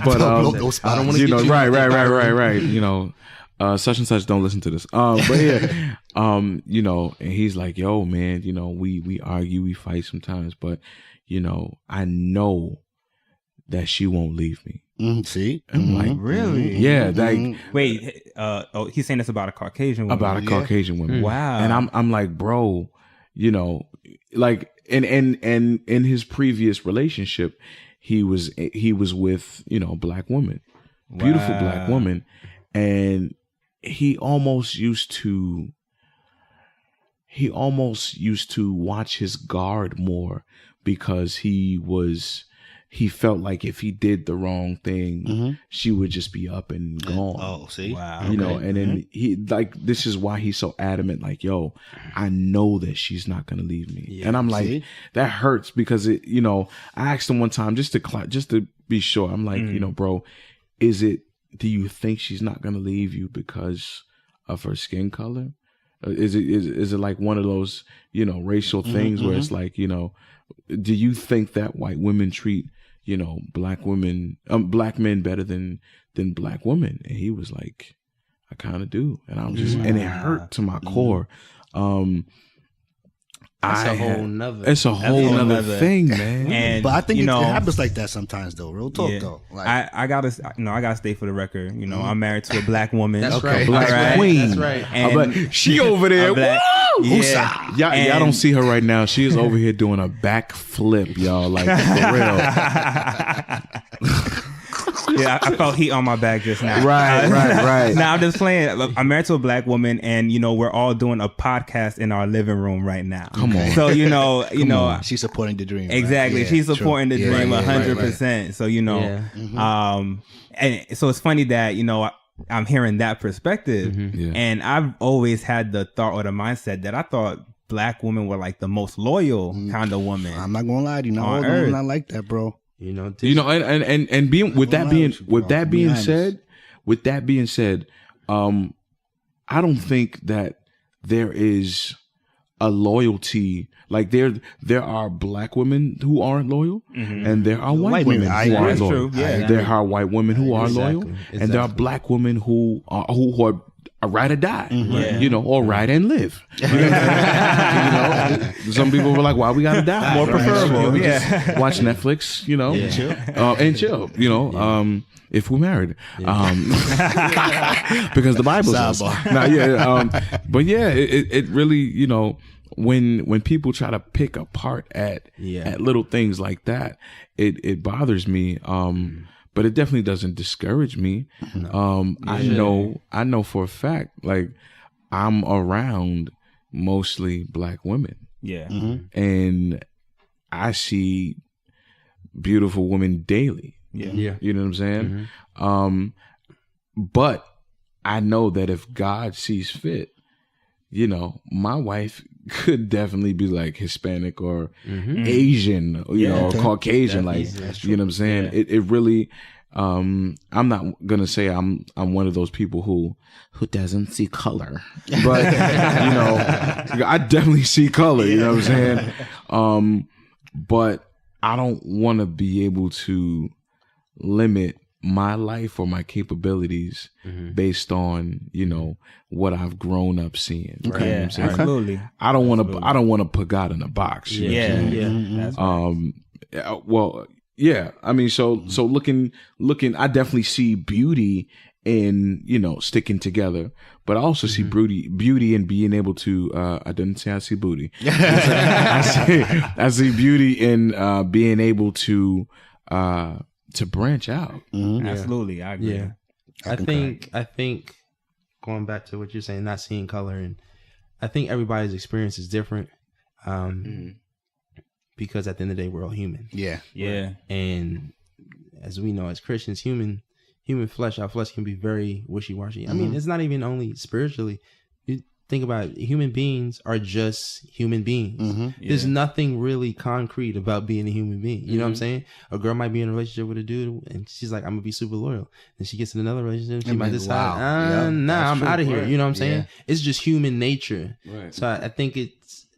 but Don't I don't want to get you right. Such and such don't listen to this. But yeah, and he's like, yo, man, we argue, we fight sometimes, but I know that she won't leave me. See, I'm like, Really? yeah, like Wait, he's saying this about a Caucasian woman. about a Caucasian woman. Wow. And I'm like, bro, like, and in his previous relationship, he was with, a black woman, beautiful black woman. And he almost used to watch his guard more because he felt like if he did the wrong thing, she would just be up and gone. Oh, see, Wow. And then he this is why he's so adamant. Like, yo, I know that she's not gonna leave me, and I'm like, see? that hurts because I asked him one time just to be sure. I'm like, bro, do you think she's not gonna leave you because of her skin color? Is it like one of those racial things where it's like do you think that white women treat black men better than black women? And he was like, I kind of do. And I'm just and it hurt to my core. That's a whole nother. It's a whole nother thing, man. And but I think it happens like that sometimes, though. Real talk, though. Like, I gotta stay for the record. I'm married to a black woman. That's right. Black Right. queen. That's right. And She over there. a black- Woo! yeah. Y'all don't see her right now. She is over here doing a backflip, y'all. Like, for real. Yeah, I felt heat on my back just now. Right. Now I'm just playing. I'm married to a black woman, and we're all doing a podcast in our living room right now. Come on. So she's supporting the dream. exactly. Right? She's True. supporting the dream 100%. So and so it's funny that I'm hearing that perspective, Yeah. and I've always had the thought or the mindset that I thought black women were like the most loyal kind of woman. I'm not gonna lie to you. Not On all Earth. women not like that, bro. And being with that being said, I don't think that there is a loyalty. Like there are black women who aren't loyal, and there are white women I who agree. are That's loyal. true, yeah. There are white women who are loyal, Exactly. and there are black women who are ride or die, Yeah. or ride and live. Some people were like, "Why we gotta die?" More preferable, We just watch Netflix, and chill. If we're married, because the Bible says. But yeah, it really, when people try to pick apart at little things like that, it bothers me. But it definitely doesn't discourage me. I know for a fact, like I'm around mostly black women. Yeah. And I see beautiful women daily. Yeah. Yeah. You know what I'm saying? but I know that if God sees fit, my wife could definitely be like Hispanic or Asian, or Caucasian, like, you know what I'm saying? Yeah. It really, I'm not gonna say I'm one of those people who doesn't see color, but I definitely see color. You know what I'm saying? But I don't want to be able to limit my life or my capabilities based on what I've grown up seeing. Right? Yeah, you know absolutely. I don't want to put God in a box. That's right. Well, yeah. I mean, so looking. I definitely see beauty in sticking together, but I also see beauty in being able to. I didn't say I see booty. I see beauty in being able to branch out. Absolutely, I agree. Yeah, I think going back to what you're saying, not seeing color, and I think everybody's experience is different. Because at the end of the day, we're all human. Yeah. And as we know, as Christians, human flesh, our flesh can be very wishy-washy. I mean, it's not even only spiritually. You think about it, human beings are just human beings. There's nothing really concrete about being a human being. You know what I'm saying? A girl might be in a relationship with a dude and she's like, I'm gonna be super loyal. Then she gets in another relationship, she might decide, I'm out of here. You know what I'm saying? It's just human nature. Right. So I think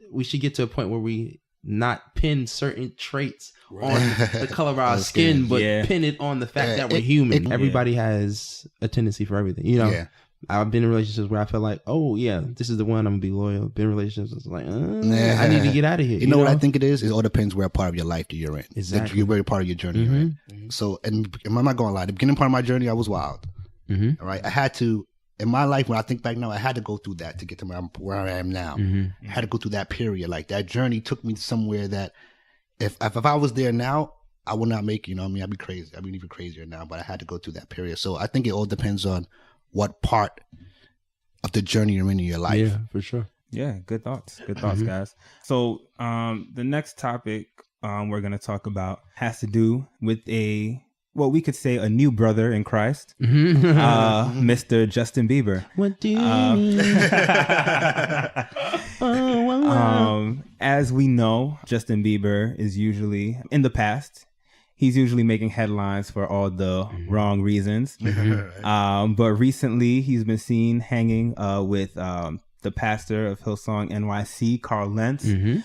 we should get to a point where we not pin certain traits on the color of our skin, but pin it on the fact that we're human. Everybody has a tendency for everything. I've been in relationships where I felt like, oh yeah, this is the one, I'm gonna be loyal. Been in relationships it's like, I need to get out of here. You know what I think it is? It all depends where part of your life that you're in. Exactly. You're very part of your journey you're in. So, and I'm not gonna lie, the beginning part of my journey, I was wild. All right, I had to. In my life, when I think back now, I had to go through that to get to where I am now. I had to go through that period. Like that journey took me somewhere that if I was there now, I would not make it. You know what I mean? I'd be crazy. I'd be even crazier now, but I had to go through that period. So I think it all depends on what part of the journey you're in your life. Yeah, for sure. Yeah, good thoughts. Good thoughts, guys. So the next topic we're going to talk about has to do with we could say a new brother in Christ, Mr. Justin Bieber. What do you mean? As we know, Justin Bieber is usually, in the past, he's usually making headlines for all the wrong reasons. But recently, he's been seen hanging with the pastor of Hillsong NYC, Carl Lentz. Yeah,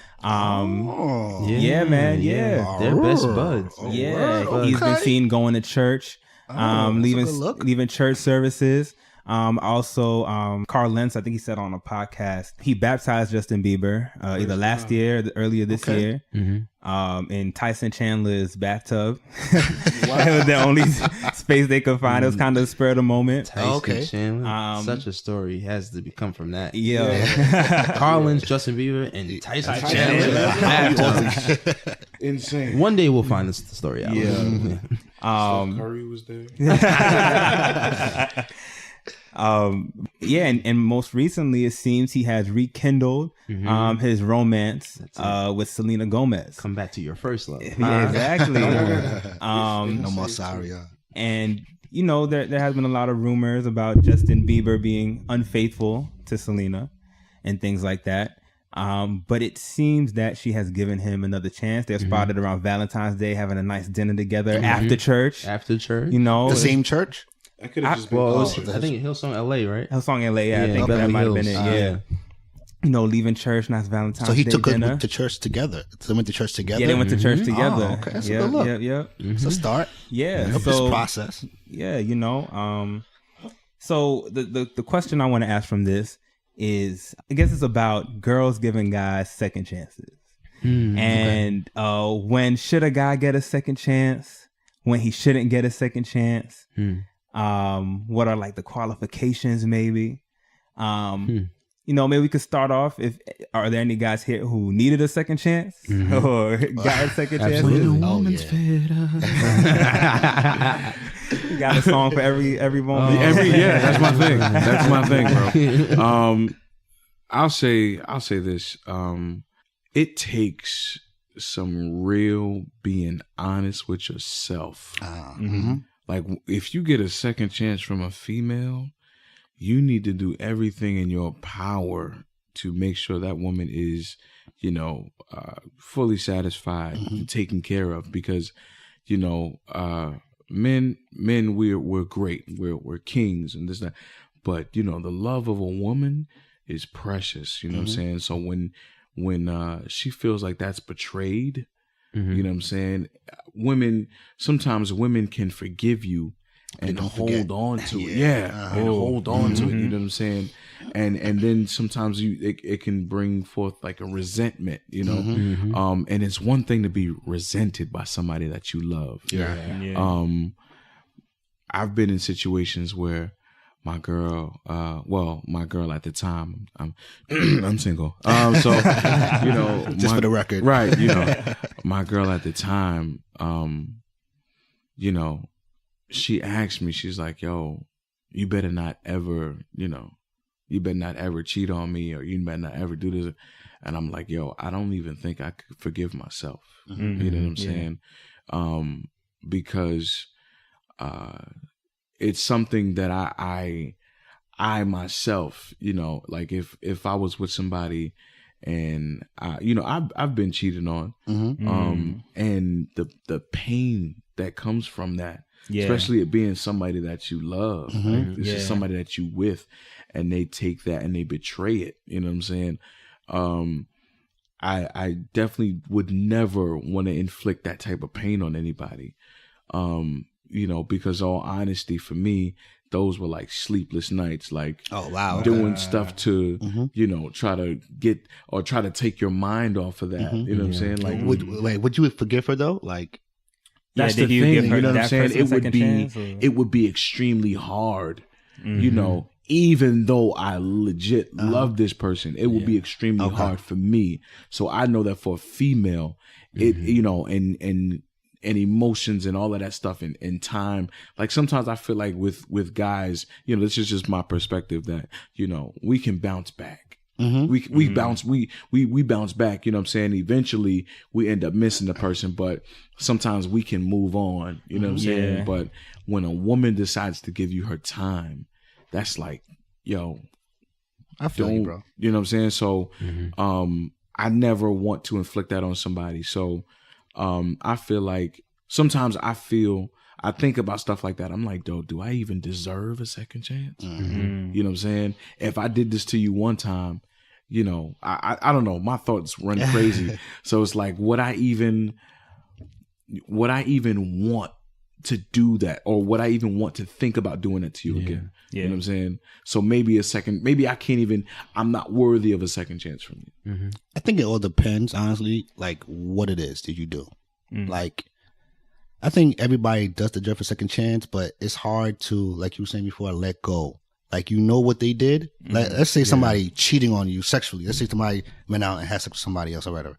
man. Yeah. They're best buds. Yeah. He's been seen going to church, leaving church services. Also, Carl Lentz, I think he said on a podcast, he baptized Justin Bieber either last year or earlier this year in Tyson Chandler's bathtub. It was the only space they could find. It was kind of a spur of the moment. Tyson Chandler, such a story has to come from that. Yeah. Carl Lentz, Justin Bieber, and Tyson Chandler. Insane. One day we'll find this story out. Yeah. Curry was there. And most recently, it seems he has rekindled his romance with Selena Gomez. Come back to your first love. Yeah, exactly. No more sorry. And there has been a lot of rumors about Justin Bieber being unfaithful to Selena and things like that. But it seems that she has given him another chance. They're spotted around Valentine's Day having a nice dinner together after church. The same church? I could have just been I think Hillsong LA, right? Hillsong LA, yeah. I think that might have been it, yeah. Leaving church, nice Valentine's Day. So he took dinner. her to church together. So they went to church together? Yeah, they went to church together. Oh, okay. That's a good look. Yeah. It's a start. Yeah. Help this process. Yeah, so the question I want to ask from this is, I guess it's about girls giving guys second chances. And when should a guy get a second chance? When he shouldn't get a second chance? What are like the qualifications maybe? Maybe we could start off. Are there any guys here who needed a second chance or got a second chance? You got a song for every moment. That's my thing. That's my thing, bro. I'll say this. It takes some real being honest with yourself like if you get a second chance from a female, you need to do everything in your power to make sure that woman is, fully satisfied, taken care of, because, men, we're great. We're kings and this, that. But, the love of a woman is precious. You know what I'm saying? So when she feels like that's betrayed, you know what I'm saying? Sometimes women can forgive you and hold on to it. Yeah. And hold on to it. You know what I'm saying? And then sometimes it can bring forth like a resentment, and it's one thing to be resented by somebody that you love. Yeah. I've been in situations where my girl at the time, I'm single. So, just for the record. Right. My girl at the time, she asked me, she's like, yo, you better not ever cheat on me, or you better not ever do this. And I'm like, yo, I don't even think I could forgive myself. You know what I'm saying? Because, it's something that I myself, like if I was with somebody and I've been cheated on, and the pain that comes from that, especially it being somebody that you love, like this is somebody that you with, and they take that and they betray it. You know what I'm saying? I definitely would never want to inflict that type of pain on anybody. Because all honesty, for me, those were like sleepless nights, like doing stuff to, try to get or try to take your mind off of that. You know what I'm saying? Like, would you forgive her though? Like, that's the thing. You know what I'm saying? It would be extremely hard, even though I legit love this person, it would be extremely hard for me. So I know that for a female, it, and emotions and all of that stuff and time. Like sometimes I feel like with guys, this is just my perspective, that, we can bounce back. We bounce back, you know what I'm saying? Eventually we end up missing the person, but sometimes we can move on, you know what I'm saying? But when a woman decides to give you her time, that's like, yo, I feel you, bro. You know what I'm saying? So I never want to inflict that on somebody. So I feel like sometimes I think about stuff like that. I'm like, do I even deserve a second chance? You know what I'm saying? If I did this to you one time, I don't know. My thoughts run crazy. So it's like, would I even want to do that, or would I even want to think about doing it to you again? You know what I'm saying? So maybe I'm not worthy of a second chance from you. I think it all depends, honestly, like what it is that you do. Like, I think everybody does deserve a second chance, but it's hard to, like you were saying before, let go. Like, what they did. Like, let's say somebody cheating on you sexually. Let's say somebody went out and had sex with somebody else or whatever.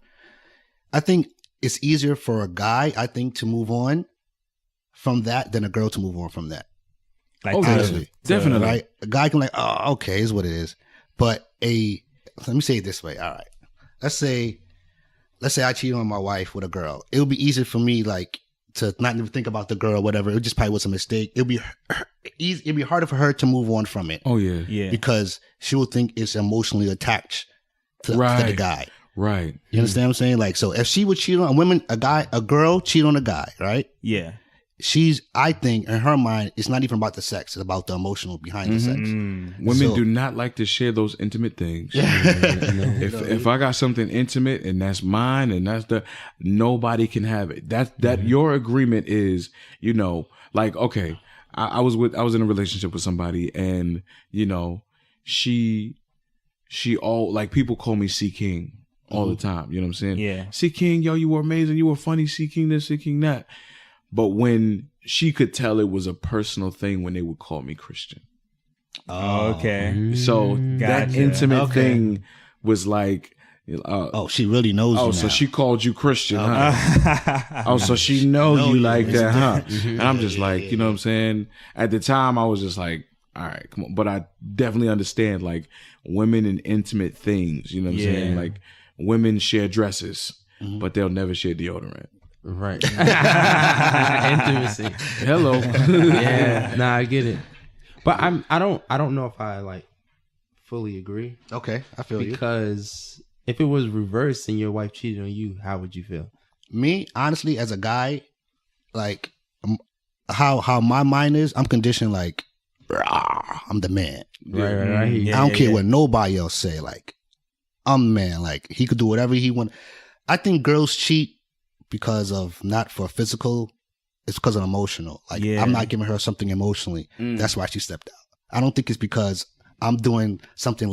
I think it's easier for a guy, to move on from that than a girl to move on from that. Like, honestly, definitely. Right? A guy can okay, is what it is. But let me say it this way. All right. Let's say I cheated on my wife with a girl. It would be easier for me, like, to not even think about the girl or whatever. It just probably was a mistake. It'd be harder for her to move on from it. Oh yeah. Yeah. Because she will think it's emotionally attached to the guy. Right. You understand what I'm saying? Like, so if she would cheat on a girl cheat on a guy, right? Yeah. I think in her mind, it's not even about the sex. It's about the emotional behind the sex. Women do not like to share those intimate things. If I got something intimate and that's mine and that's nobody can have it. That your agreement is, like, okay, I was in a relationship with somebody, and, she all, like, people call me C King all the time. You know what I'm saying? Yeah. C King, yo, you were amazing. You were funny. C King this, C King that. But when she could tell it was a personal thing when they would call me Christian. Oh, okay. So that intimate thing was like, she really knows you now. So she called you Christian, huh? So she knows you like that, huh? And I'm just like, you know what I'm saying? At the time, I was just like, all right, come on. But I definitely understand, like, women and intimate things, you know what I'm saying? Like, women share dresses, but they'll never share deodorant. Right. Intimacy. Hello. Yeah. Nah, I get it. But I don't know if I like fully agree. Okay, I feel you. Because if it was reversed and your wife cheated on you, how would you feel? Me, honestly, as a guy, like how my mind is, I'm conditioned like, "Rah, I'm the man. Right. I don't care what nobody else say. Like, I'm the man. Like, he could do whatever he want. I think girls cheat because of not for physical. It's because of emotional. Like, I'm not giving her something emotionally. That's why she stepped out. I don't think it's because I'm doing something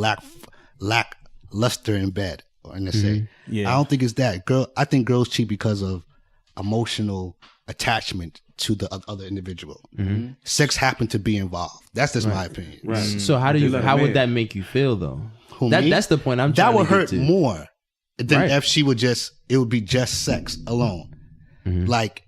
lackluster in bed or in the say. I don't think it's that. I think girls cheat because of emotional attachment to the other individual. Sex happened to be involved. That's just my opinion. Right. So how would that make you feel though? That's the point I'm trying that would to get hurt to. more than if she would it would be just sex alone. Like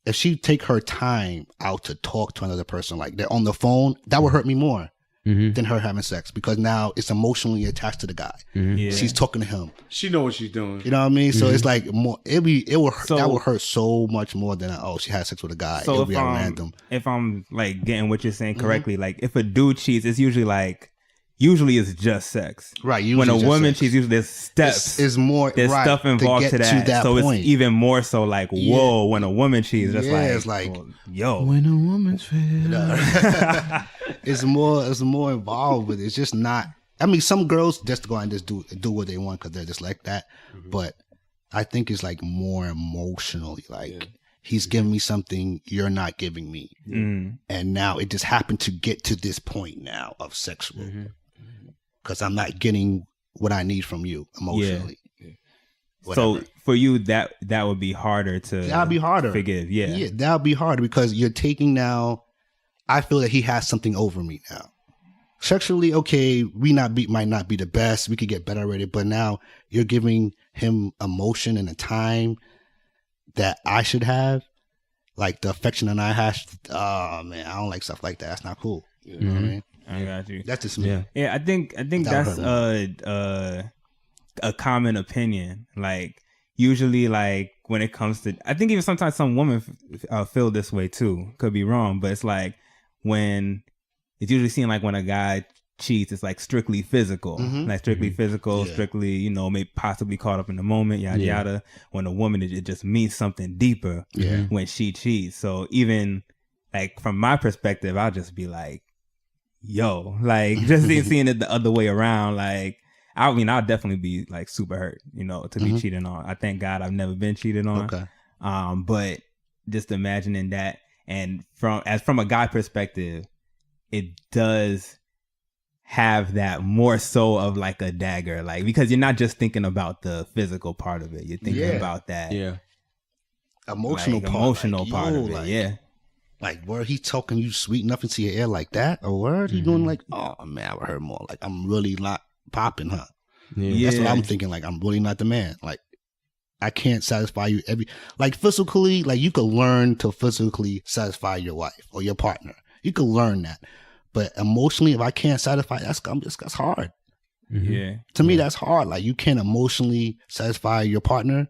if she take her time out to talk to another person, like they're on the phone, that would hurt me more than her having sex, because now it's emotionally attached to the guy. She's talking to him. She know what she's doing. You know what I mean? So it's like more. That would hurt so much more than she had sex with a guy. So it would be random. If I'm like getting what you're saying correctly, like if a dude cheats, it's usually it's just sex. Right. When a woman sex. cheats, usually there's steps. It's more. There's right, stuff involved to that. So point. it's even more so like, whoa, when a woman cheats, it's like, yo. When a woman's fed. It's more involved with it. It's just not. I mean, some girls just go and just do what they want because they're just like that. But I think it's like more emotionally. Like he's giving me something you're not giving me, and now it just happened to get to this point now of sexual, because I'm not getting what I need from you emotionally. So for you, that would be harder to. That'd be harder. Forgive. Yeah, that'd be harder because you're taking now. I feel that he has something over me now. Sexually, okay, might not be the best. We could get better at it, but now you're giving him emotion and a time that I should have, like the affection that I have. Oh man, I don't like stuff like that. That's not cool. You know what I mean? I got you. That's just me. Yeah, I think that's a common opinion. Like usually, like when it comes to, I think even sometimes some women feel this way too. Could be wrong, but it's like when it's usually seen like when a guy cheats, it's like strictly physical, strictly, maybe possibly caught up in the moment, yada yada. When a woman, it just means something deeper when she cheats. So even like from my perspective, I'll just be like, yo, like just seeing it the other way around. Like, I'll definitely be like super hurt, to be cheated on. I thank God I've never been cheated on. Okay. But just imagining that, and from a guy perspective, it does have that more so of like a dagger, like because you're not just thinking about the physical part of it, you're thinking about that emotional part of it. Like, where he talking you sweet enough into your ear like that, or word he doing like, oh man, I would hurt more. Like I'm really not popping, huh? That's what I'm thinking. Like I'm really not the man. Like I can't satisfy you physically. Like you could learn to physically satisfy your wife or your partner. You could learn that. But emotionally, if I can't satisfy, that's hard. To me, that's hard. Like you can't emotionally satisfy your partner.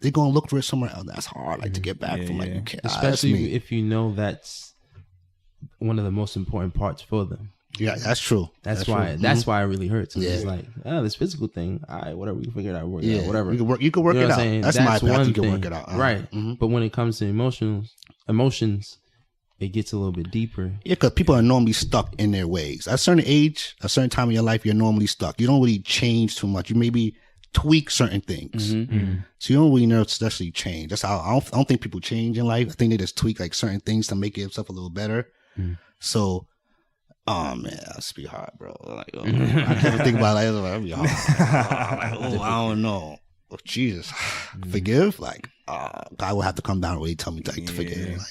They're gonna look for it somewhere else. That's hard. Like to get back from. Like you can't, especially if you know that's one of the most important parts for them. Yeah, that's true. That's why it really hurts. It's like, this physical thing. All right, whatever. We can figure it out. Whatever. You can work it out. That's my opinion. You can work it out. Right. But when it comes to emotions, it gets a little bit deeper. Yeah, because people are normally stuck in their ways. At a certain age, a certain time in your life, you're normally stuck. You don't really change too much. You maybe tweak certain things. So you don't really necessarily change. That's how I don't think people change in life. I think they just tweak like certain things to make themselves a little better. So, oh man, that's be hard, bro. Like, I never think about it. That'd be hard. I don't know. Oh, Jesus, forgive? Like, God will have to come down and really tell me to forgive.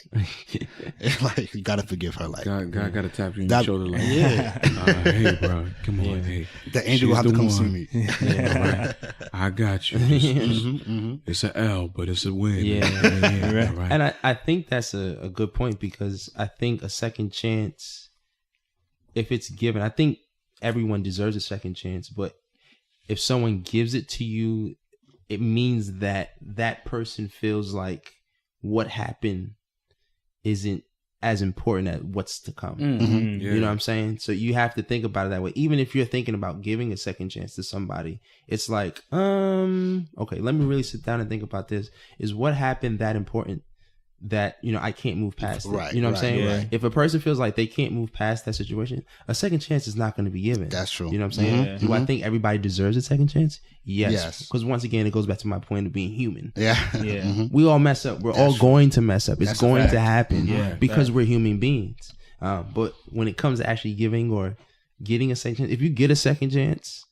Like, you gotta forgive her. Like, God gotta tap you on the shoulder. Like, hey, bro, come on, hey. The angel will have to come see me. Right. I got you. It's an L, but it's a win. Right. And I think that's a good point, because I think a second chance, if it's given, I think everyone deserves a second chance, but if someone gives it to you, it means that that person feels like what happened isn't as important as what's to come. Mm-hmm. You know what I'm saying? So you have to think about it that way. Even if you're thinking about giving a second chance to somebody, it's like, okay, let me really sit down and think about this. Is what happened that important that, you know, I can't move past it? Right, You know what I'm right, saying? right. If a person feels like they can't move past that situation, a second chance is not going to be given. That's true. You know what I'm saying? Yeah. Do I think everybody deserves a second chance? Yes. Yes. Because once again, it goes back to my point of being human. Yeah. Yeah. Mhm. We all mess up. We're all going to mess up. It's That's a going fact. to happen Yeah, because we're human beings. But when it comes to actually giving or getting a second chance, if you get a second chance,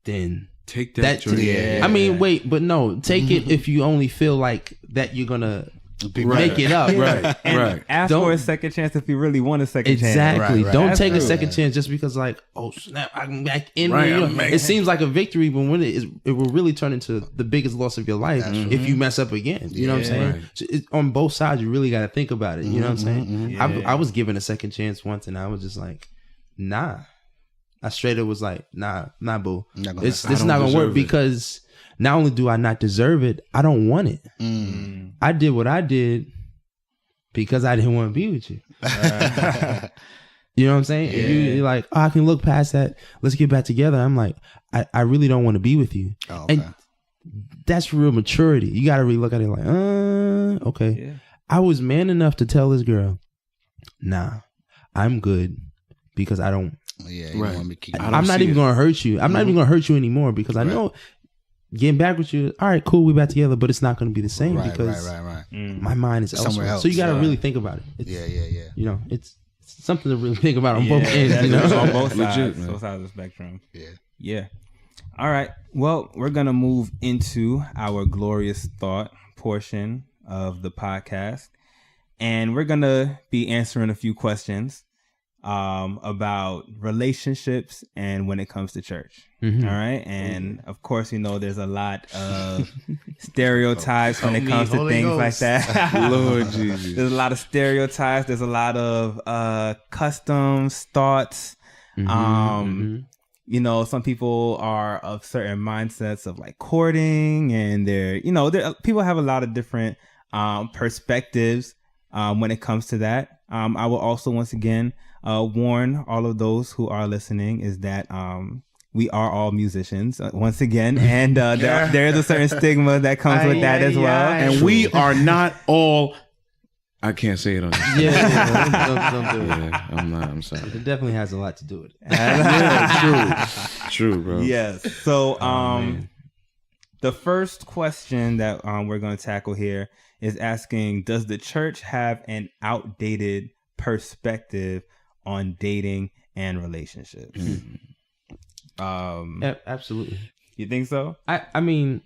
then Take that. joint. I mean, wait, but no, take it if you only feel like that you're gonna make it up. Right. And Right. ask Don't- for a second chance if you really want a second chance. Exactly. Right. Don't That's take a true. second chance just because, like, oh snap, I'm back in. Right, You know, I'm back. it seems like a victory, but when it will really turn into the biggest loss of your life if you mess up again. You know what I'm saying? Right. So on both sides, you really got to think about it. You know what I'm saying? Yeah. I was given a second chance once, and I was just like, nah. I straight up was like, nah, boo. Not gonna This happen. is I not don't gonna work deserve it. because not only do I not deserve it, I don't want it. I did what I did because I didn't want to be with you. You know what I'm saying? If you're like, oh, I can look past that. Let's get back together. I'm like, I really don't want to be with you. Oh, okay. And that's real maturity. You got to really look at it like, okay. Yeah. I was man enough to tell this girl, nah, I'm good because I don't. Yeah. You Right. want me to keep. I don't I'm not see even it. going to hurt you. I'm not even going to hurt you anymore because I know getting back with you, all right, cool, we back together, but it's not going to be the same because Right. my mind is Somewhere elsewhere. else, So you got to yeah. really think about it. It's, Yeah. You know, it's something to really think about on both ends. that's You know, on both Legit, sides, man. both sides of the spectrum. Yeah. Yeah. All right. Well, we're gonna move into our glorious thought portion of the podcast, and we're gonna be answering a few questions about relationships and when it comes to church. All right, and of course, you know, there's a lot of stereotypes when it comes to Holy things Ghost. like that. Lord Jesus. There's a lot of stereotypes. There's a lot of customs, thoughts. You know, some people are of certain mindsets of like courting, and people have a lot of different perspectives when it comes to that. I will also once again warn all of those who are listening is that we are all musicians once again, and there is a certain stigma that comes with that as well. And we are not all. I can't say it on this. don't do it. Yeah, I'm not. I'm sorry. It definitely has a lot to do with it. Yeah, true, bro. Yes. So, man. the first question that we're going to tackle here is asking, does the church have an outdated perspective on dating and relationships? Absolutely. You think so? I mean,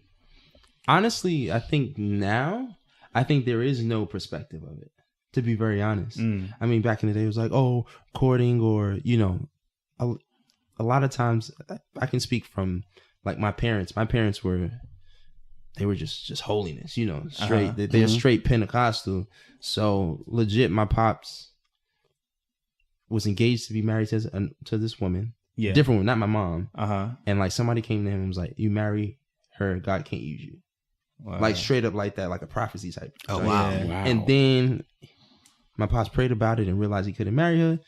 honestly, I think there is no perspective of it, to be very honest. I mean, back in the day, it was like, oh, courting, or, you know, a lot of times I can speak from like my parents. My parents they were just holiness, you know, straight. They're straight Pentecostal. So legit, my pops was engaged to be married to this woman. Yeah. Different one, not my mom. And like somebody came to him and was like, you marry her, God can't use you. Like straight up like that, like a prophecy type. Oh wow. Yeah. Wow. And then my pops prayed about it and realized he couldn't marry her.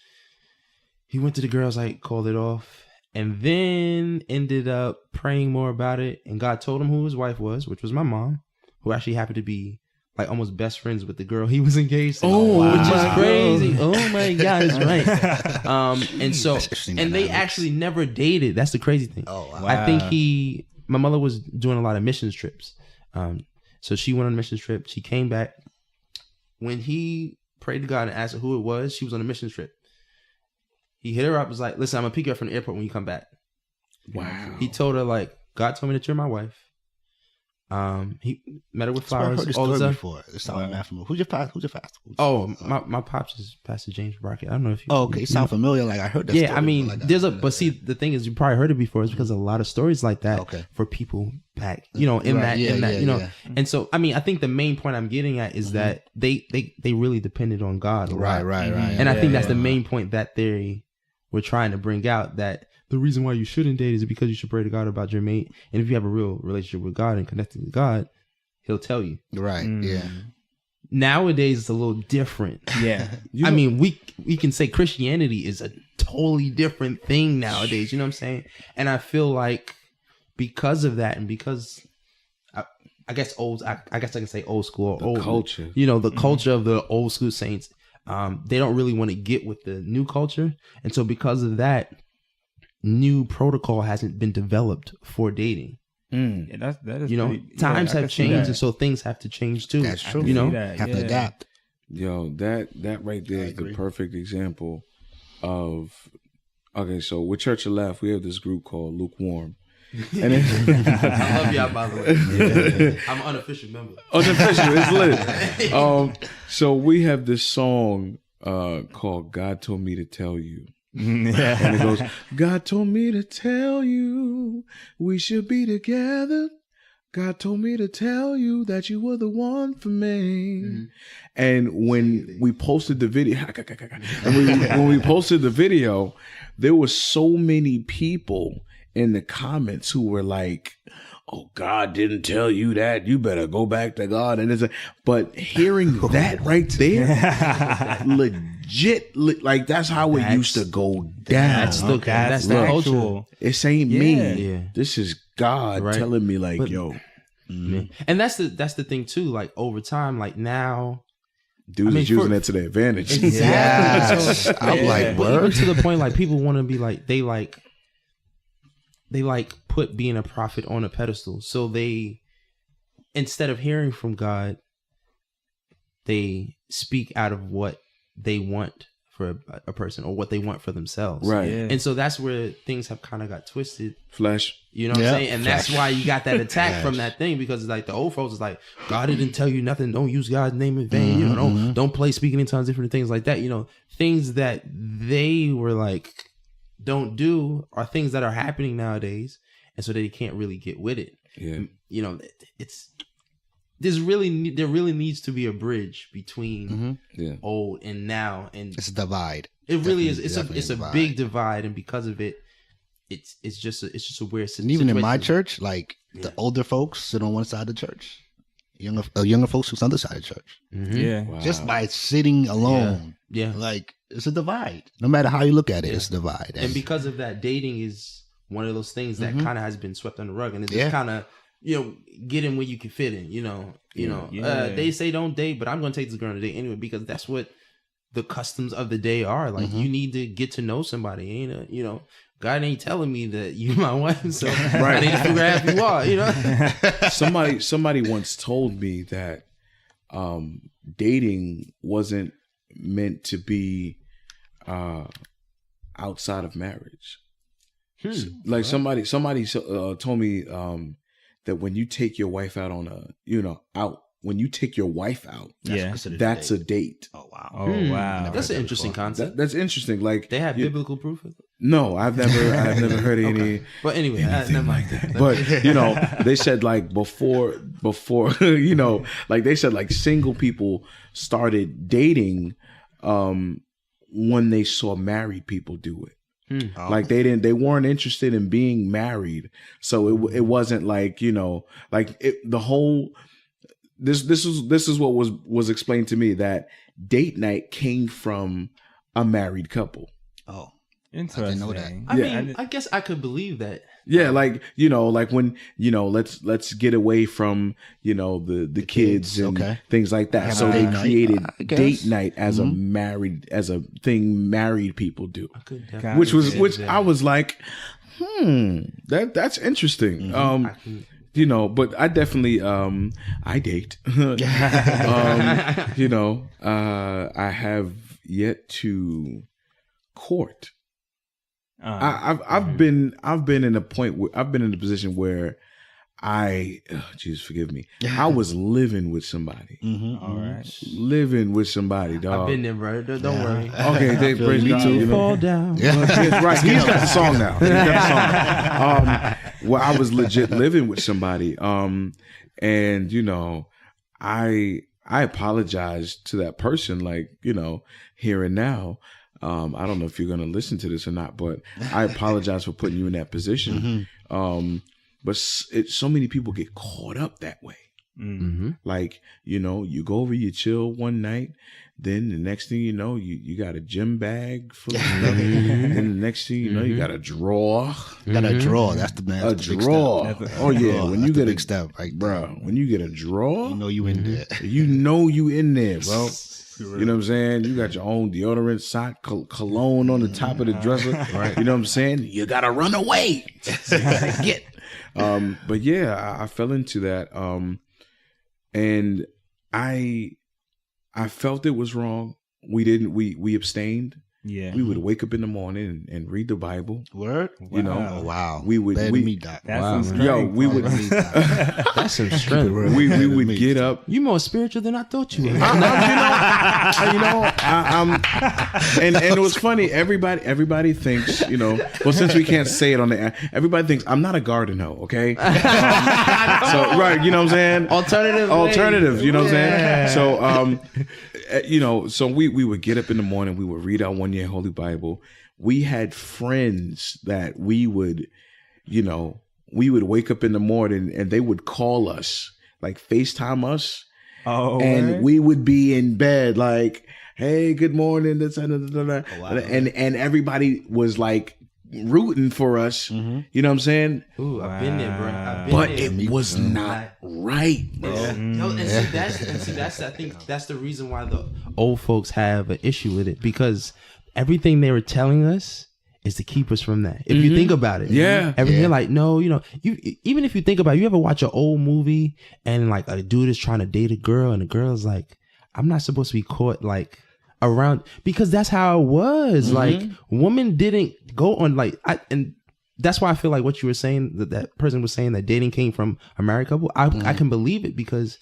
He went to the girls, like, called it off, and then ended up praying more about it. And God told him who his wife was, which was my mom, who actually happened to be like almost best friends with the girl he was engaged to. Which is crazy. Oh my God, it's right. And so, Interesting and they dynamics. actually never dated. That's the crazy thing. Oh wow. I think my mother was doing a lot of missions trips. So she went on a mission trip. She came back. When he prayed to God and asked her who it was, she was on a mission trip. He hit her up, was like, listen, I'm going to pick you up from the airport when you come back. Wow. He told her, like, God told me that you're my wife. He met her with I've flowers, heard this all this story stuff. before. It sounds mad familiar. Who's your pastor? Oh, my pops is Pastor James Brockett. I don't know if you. Oh, okay. You sound familiar. Like I heard that. Yeah, story I mean, like there's but see, the thing is, you probably heard it before. It's because of a lot of stories like that Okay. for people back, you know, in Right, that, yeah, you know. yeah. And so, I mean, I think the main point I'm getting at is that they really depended on God a lot. Right. And I think that's the main point that they we're trying to bring out that the reason why you shouldn't date is because you should pray to God about your mate. And if you have a real relationship with God and connecting to God, he'll tell you. Right. Yeah. Nowadays, it's a little different. Yeah. I mean, we can say Christianity is a totally different thing nowadays. You know what I'm saying? And I feel like because of that, and because I guess I can say old school or old culture. You know, the culture of the old school saints. They don't really want to get with the new culture, and so because of that, new protocol hasn't been developed for dating. Yeah, that is, you know, times have changed, and so things have to change too. That's true. You know, Have to adapt. Yo, that right there is the perfect example of. Okay, so with Church of Laugh, we have this group called Lukewarm. And I love y'all, by the way. I'm an unofficial member. Unofficial, it's lit. So we have this song called "God Told Me to Tell You." And it goes, God told me to tell you we should be together. God told me to tell you that you were the one for me. And when we posted the video, when we posted the video, there were so many people in the comments who were like, oh, God didn't tell you that. You better go back to God. And but hearing that right there, legit, like that's how it used to go down. That's the culture. This ain't me. Yeah. This is God telling me, like, yo. And that's the thing too. Like over time, like now, dudes is using that to their advantage. Exactly. Yes. So, I'm like, word. To the point, like people want to be like they put being a prophet on a pedestal. So they, instead of hearing from God, they speak out of what they want for a person or what they want for themselves. Right. Yeah. And so that's where things have kind of got twisted. Flesh. You know what I'm saying? And that's why you got that attack from that thing, because it's like the old folks is like, God didn't tell you nothing. Don't use God's name in vain. You know, don't play speaking in tongues, different things like that. You know, things that they were like, don't do are things that are happening nowadays. And so they can't really get with it. Yeah. You know, there really needs to be a bridge between old and now, and It's a divide. it really is. Definitely It's a big divide, and because of it, it's just a weird situation. And even in my church, like the older folks sit on one side of the church, younger folks sit on the other side of the church. Yeah. Wow. Just by sitting alone, Yeah. like it's a divide. No matter how you look at it, it's a divide. And because of that, dating is one of those things that kind of has been swept under the rug, and it's just kind of, you know, get in where you can fit in. You know. They say don't date, but I'm going to take this girl on a date anyway, because that's what the customs of the day are. Like you need to get to know somebody. You know, God ain't telling me that you my wife, so I need to figure out if you are. You know, somebody once told me that dating wasn't meant to be outside of marriage. Like somebody told me that when you take your wife out on when you take your wife out, that's a date. Oh wow! Oh wow! That's an interesting concept. That's interesting. Like they have biblical proof of it. No, I've never heard any. But anyway, never mind that. But you know, they said like before, you know, like they said like single people started dating when they saw married people do it. Like they weren't interested in being married, so it wasn't like, you know, like the whole. This is what was explained to me, that date night came from a married couple. Oh, interesting. I didn't know that. I mean, I guess I could believe that. Yeah, like, you know, like when, you know, let's get away from, you know, the kids and things like that. So they created date night as a thing married people do, which I was like, that's interesting. You know, but I definitely I date. You know, I have yet to court. I've been in a point where I've been in a position where Jesus forgive me, I was living with somebody. All right, living with somebody, dog. I've been there, bro. Don't worry. Okay, they praise me too. You know? Fall down. Right, he's got the song now. Well, I was legit living with somebody, and you know, I I apologize to that person, like, you know, here and now. I don't know if you're going to listen to this or not, but I apologize for putting you in that position. But so many people get caught up that way. Like, you know, you go over, you chill one night, then the next thing you know, you got a gym bag full of stuff. Then the next thing you know, you got a drawer. You got a drawer. That's the man. A drawer. Oh yeah, when you get a big step, right, bro. When you get a drawer, you know you in there. You know you in there, bro. You know what I'm saying? You got your own deodorant, sock, cologne on the top of the dresser. Right. You know what I'm saying? You gotta run away. Get. But yeah, I fell into that. And I felt it was wrong. We abstained. Yeah. We would wake up in the morning and read the Bible. Word? You know? Oh, wow. We would meet that. That's some yo, we would That's some strength. we would get up. You more spiritual than I thought you were. And it was funny. Everybody thinks, you know. Well, since we can't say it on the air, everybody thinks I'm not a garden hoe. Okay. So right, you know what I'm saying? Alternative. You know what I'm saying? So you know, so we would get up in the morning. We would read our 1 year Holy Bible. We had friends that we would, you know, we would wake up in the morning and they would call us, like FaceTime us. Oh, and we would be in bed like, hey, good morning. And everybody was like rooting for us. You know what I'm saying? Ooh, I've been there, bro. But it was not right, bro. No, and that's I think that's the reason why the old folks have an issue with it, because everything they were telling us is to keep us from that. If you think about it, everything like, no, you know, even if you think about it, you ever watch an old movie and like a dude is trying to date a girl and the girl's like, I'm not supposed to be caught like around, because that's how it was. Like, women didn't go on like and that's why I feel like what you were saying, that person was saying that dating came from a married couple. I can believe it, because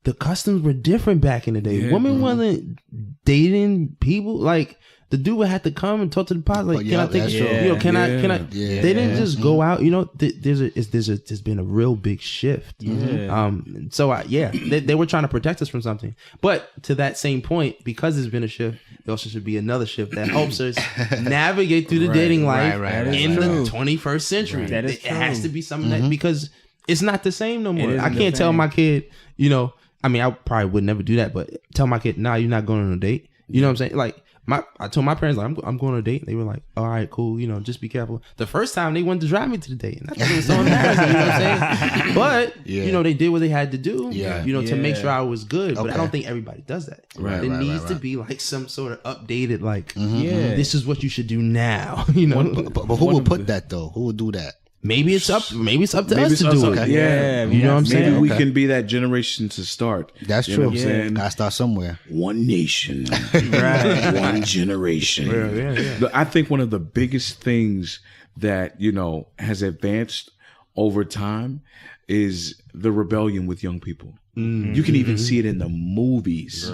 the customs were different back in the day. Women wasn't dating people like. The dude would have to come and talk to the pod, like, can I take you know, can I they didn't just go out, you know. There's been a real big shift. So they were trying to protect us from something. But to that same point, because there's been a shift, there also should be another shift that helps us navigate through the dating life in the 21st century. It has to be something that, because it's not the same no more. I can't tell my kid, you know, I mean, I probably would never do that, but tell my kid, nah, you're not going on a date. You know what I'm saying? Like, I told my parents, like, I'm going on a date. They were like, all right, cool. You know, just be careful. The first time they wanted to drive me to the date, and I thought it was so embarrassing. You know what I'm saying? But you know, they did what they had to do. You know, to make sure I was good. But I don't think everybody does that. There needs to be like some sort of updated, like, this is what you should do now. You know, but who would put that though? Who would do that? Maybe it's up to us to do it. Yeah, you know what I'm saying? Maybe we can be that generation to start. That's true. You know what I'm saying? Gotta start somewhere. One nation, one generation. I think one of the biggest things that, you know, has advanced over time is the rebellion with young people. You can even see it in the movies.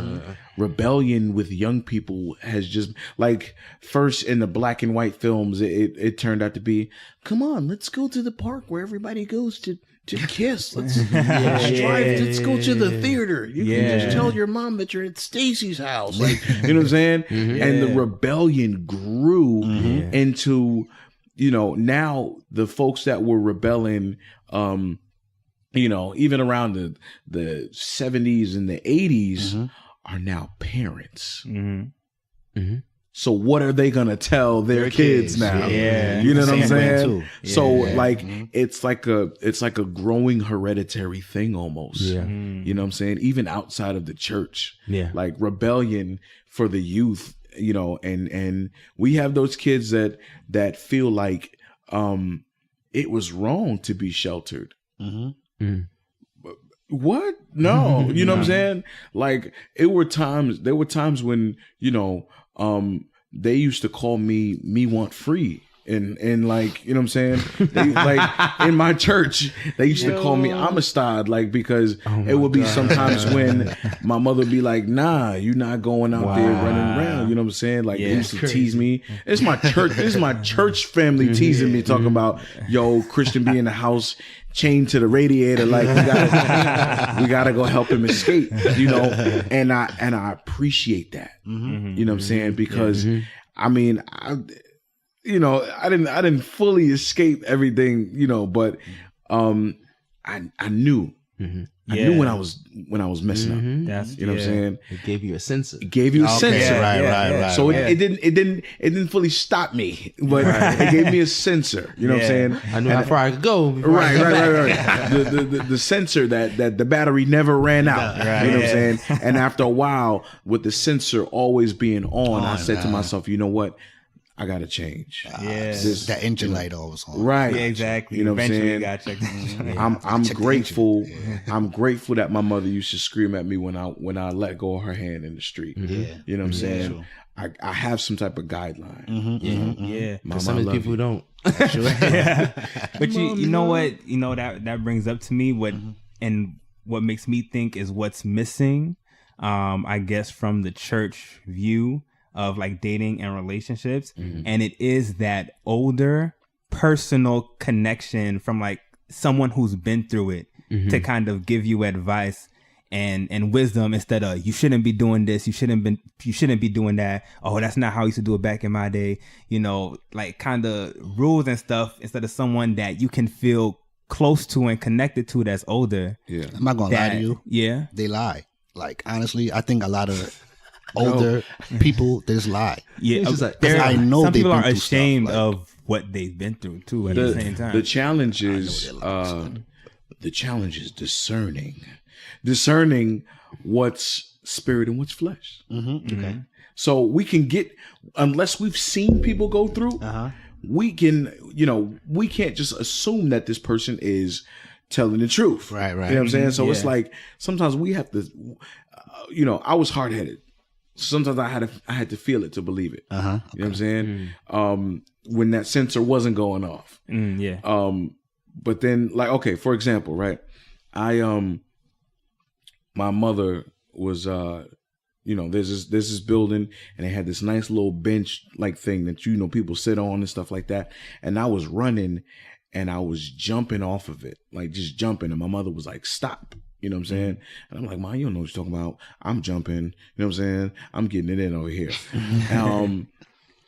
Rebellion with young people has just, like, first in the black and white films, it turned out to be, come on, let's go to the park where everybody goes to kiss. Let's drive. Let's go to the theater. You can just tell your mom that you're at Stacy's house. Like, you know what I'm saying? And the rebellion grew into, you know, now the folks that were rebelling, you know, even around the 70s and the 80s are now parents. So what are they gonna tell their kids now? You know what I'm saying? So like it's like a growing hereditary thing almost. You know what I'm saying? Even outside of the church. Like rebellion for the youth, you know, and we have those kids that feel like it was wrong to be sheltered. What? No. You know what I'm saying? Like, there were times when, you know, they used to call me want free. And like, you know what I'm saying? They, like in my church, they used to call me Amistad, like, because it would be sometimes when my mother would be like, nah, you're not going out there running around. You know what I'm saying? Like, they used to tease me. It's my church. This is my church family teasing me, talking about, yo, Christian be in the house chained to the radiator, like we gotta go help him escape, you know. And I appreciate that. You know what I'm saying? Because I mean, you know, I didn't fully escape everything, you know, but I knew. I knew when I was messing up. That's, you know what I'm saying? It gave you a sensor. It gave you a sensor. Right. So it didn't fully stop me, but it gave me a sensor. You know what I'm saying? I knew how far I could go. Right. The sensor that the battery never ran out. You know what I'm saying? And after a while, with the sensor always being on, I said to myself, you know what? I gotta change. That engine light always on. Right. Yeah, exactly. You know what I'm Eventually saying? you gotta check the I'm grateful. I'm grateful that my mother used to scream at me when I let go of her hand in the street. You know what I'm saying? I have some type of guideline. Mama, some of the people who don't. But you know what? You know that brings up to me what and what makes me think is what's missing. I guess from the church view of like dating and relationships, and it is that older personal connection from like someone who's been through it to kind of give you advice and wisdom instead of you shouldn't be doing this, you shouldn't be doing that. Oh, that's not how I used to do it back in my day. You know, like kind of rules and stuff instead of someone that you can feel close to and connected to that's older. Yeah, I'm not gonna lie to you. Yeah, they lie. Like honestly, I think a lot of older people, they just lie. Yeah, just like, I know some people they've are been through ashamed stuff, of what they've been through too. At the same time, the challenge is discerning what's spirit and what's flesh. Okay. So we can get, unless we've seen people go through, we can, you know, we can't just assume that this person is telling the truth. Right. You know what I'm saying? So it's like sometimes we have to, you know, I was hard headed. Sometimes I had to feel it to believe it. You know what I'm saying? When that sensor wasn't going off. But then, like, okay, for example, right? My mother was, you know, there's this building and they had this nice little bench like thing that, you know, people sit on and stuff like that. And I was running and I was jumping off of it, like just jumping. And my mother was like, stop. You know what I'm saying? And I'm like, Mom, you don't know what you're talking about. I'm jumping. You know what I'm saying? I'm getting it in over here.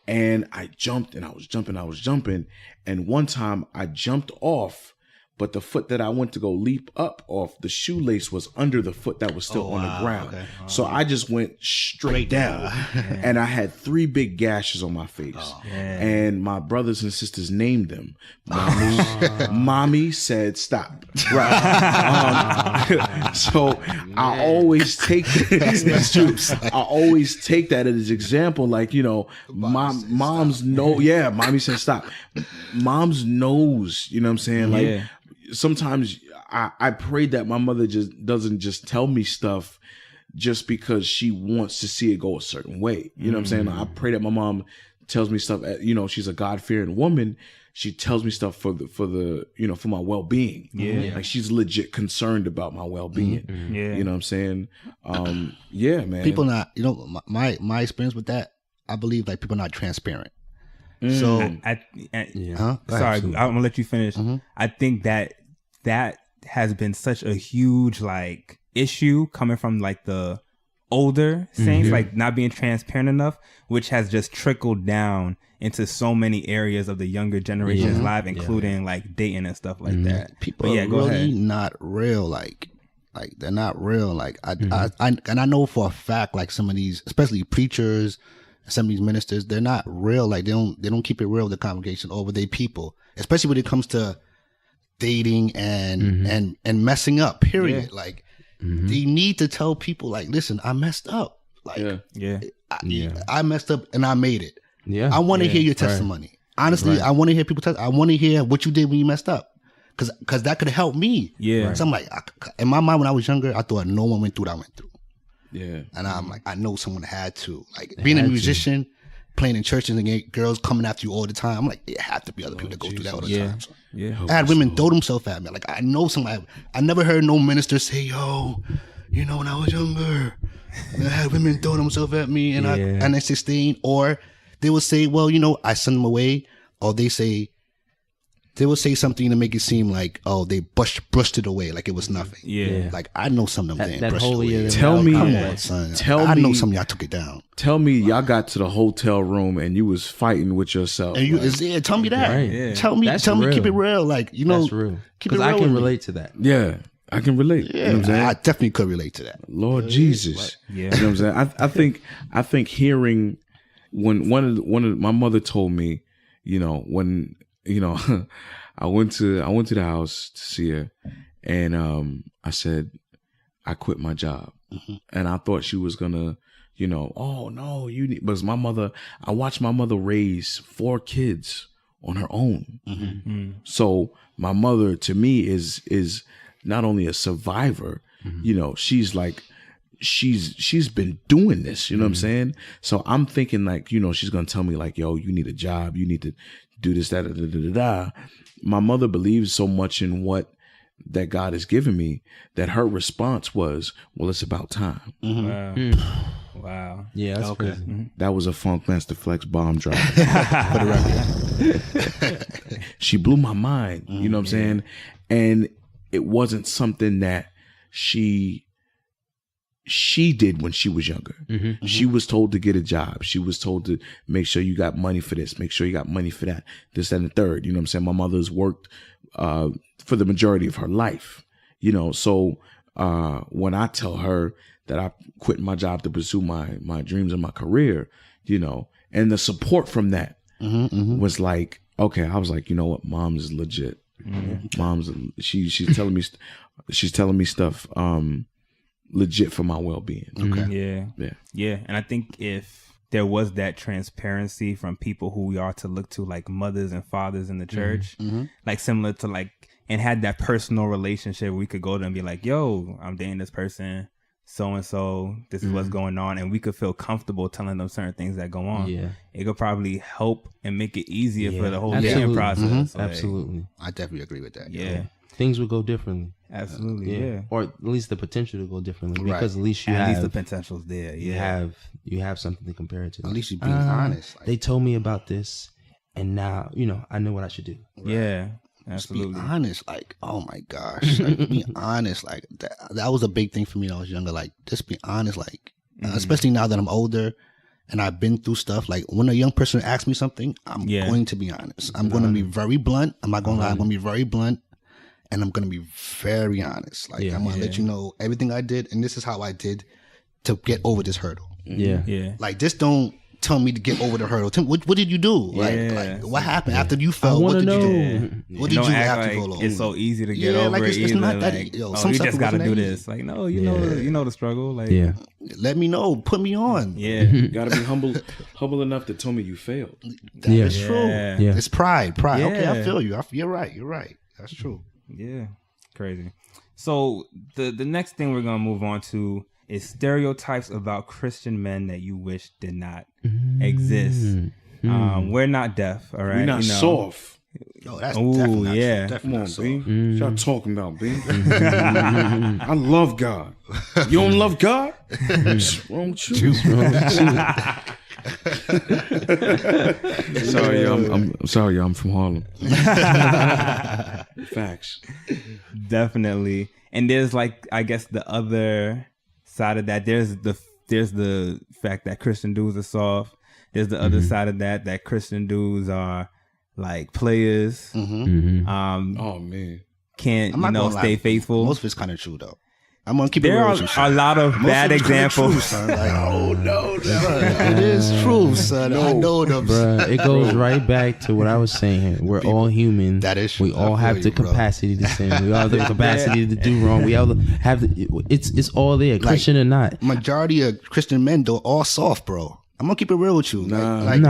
And I jumped and I was jumping. And one time I jumped off, but the foot that I went to go leap up off, the shoelace was under the foot that was still on the ground. Okay. So I just went straight down. And I had 3 big gashes on my face. And my brothers and sisters named them. Mommy said stop. Right. So I always take that's true. I always take that as an example. Like, you know, moms know. Yeah, mommy said stop. Moms knows. You know what I'm saying? Like. Sometimes I pray that my mother just doesn't just tell me stuff just because she wants to see it go a certain way. You know what I'm saying? I pray that my mom tells me stuff. You know, she's a God-fearing woman. She tells me stuff for the you know, for my well-being. Like she's legit concerned about my well-being. You know what I'm saying? Yeah, man. People not, you know, my experience with that, I believe like people not transparent. So sorry, I'm gonna let you finish. I think that has been such a huge like issue coming from like the older saints, like not being transparent enough, which has just trickled down into so many areas of the younger generation's life, including like dating and stuff like that. People are really not real. Like they're not real. Like I know for a fact, like some of these, especially preachers, some of these ministers, they're not real. Like they don't keep it real with the congregation over their people, especially when it comes to dating and messing up. Period. Like they need to tell people, like, listen, I messed up. Like, I messed up and I made it. I want to hear your testimony. Honestly, I want to hear people I want to hear what you did when you messed up, because that could help me. So I'm like, in my mind when I was younger, I thought no one went through what I went through. And I'm like, I know someone had to. Like being a musician, playing in churches and get girls coming after you all the time. I'm like, it have to be other people that go through that all the time. So. Yeah. I had women throw themselves at me. Like, I know somebody. I never heard no minister say, "Yo, you know, when I was younger, I had women throw themselves at me, and I 16." Or they will say, "Well, you know, I send them away," or they will say something to make it seem like, oh, they brushed it away like it was nothing. Yeah. Like, I know some of them didn't brush it away. Tell me, come on, son. I know some of y'all took it down. Tell me, y'all got to the hotel room and you was fighting with yourself. And tell me that. Right. Yeah. Tell me, keep it real. Like, you know, That's real. keep it Because real. I can with me. relate to that. Yeah, I can relate. Yeah, You know what I'm saying? I definitely could relate to that. Lord Jesus. Yeah. You know what I'm saying? I think hearing when one of my mother told me, you know, when, you know, I went to the house to see her, and I said I quit my job. And I thought she was gonna, you know, oh no, because my mother, I watched my mother raise 4 kids on her own. So my mother to me is not only a survivor, you know, she's like, she's been doing this, you know what I'm saying? So I'm thinking like, you know, she's gonna tell me like, yo, you need a job, you need to do this, that, da, da, da, da. My mother believes so much in what that God has given me that her response was, well, it's about time. Wow. Yeah, that's crazy. That was a Funk Master Flex bomb drop. For the record. She blew my mind, you know what I'm saying? And it wasn't something that she did when she was younger. She was told to get a job. She was told to make sure you got money for this, make sure you got money for that, this, that, and the third. You know what I'm saying? My mother's worked for the majority of her life, you know. So when I tell her that I quit my job to pursue my dreams and my career, you know, and the support from that was like, okay, I was like, you know what, Mom's is legit. Mom's she's telling me stuff legit for my well-being. Okay. Yeah. And I think if there was that transparency from people who we are to look to, like mothers and fathers in the church, like similar to like, and had that personal relationship where we could go to and be like, yo, I'm dating this person, so-and-so, this is what's going on. And we could feel comfortable telling them certain things that go on. Yeah. It could probably help and make it easier for the whole dating process. Like, Absolutely. I definitely agree with that. Yeah. Things would go differently. Absolutely, yeah. Or at least the potential to go differently, Right. because at least you At have, least the potential's there. Yeah. you have something to compare it to. At least you're being honest. Like, They told me about this, and now you know I know what I should do. Yeah. just Absolutely. be honest. Like, oh my gosh. Like, be honest. Like, that was a big thing for me when I was younger. Like, just be honest. Like, especially now that I'm older and I've been through stuff. Like, when a young person asks me something, I'm going to be honest. I'm going to be very blunt. I'm not going to lie. I'm going to be very blunt. And I'm going to be very honest. Like, I'm going to let you know everything I did. And this is how I did to get over this hurdle. Yeah. Like, just don't tell me to get over the hurdle. Tell me, what did you do? Like what happened after you fell? What did you do? What did you have to go along? It's so easy to get over like it. it's not that. Like, Yo, oh, some you stuff just got to wasn't do that this. easy. Like, no, you know the struggle. Like, Let me know. Put me on. Yeah. You gotta be humble enough to tell me you failed. That is true. Yeah. It's pride. Yeah. Okay, I feel you. You're right. That's true. Yeah. Crazy. So the next thing we're gonna move on to is stereotypes about Christian men that you wish did not exist. We're not deaf, all right? We're not soft. Yo, that's Ooh, definitely not yeah. true. Come on, Definitely not B. What y'all talking about, B? I love God. You don't love God? What's wrong with you? Sorry, I'm sorry, I'm from Harlem. Facts. Definitely. And there's like, I guess the other side of that. There's the fact that Christian dudes are soft. There's the other side of that Christian dudes are like players. Oh man. Can't I'm not gonna stay lie. faithful. Most of it's kind of true though. I'm gonna keep it There real are with you, a son. lot of Most bad of it's kinda examples. true, son. Like, oh no, it is true, son. I know them. Bruh, it goes right back to what I was saying. We're all human. That is true. We all I have feel the you, bro. capacity to sin. We all have the capacity to do wrong. We all have it's all there, Christian or not. Majority of Christian men though all soft, bro. I'm gonna keep it real with you. Nah, that's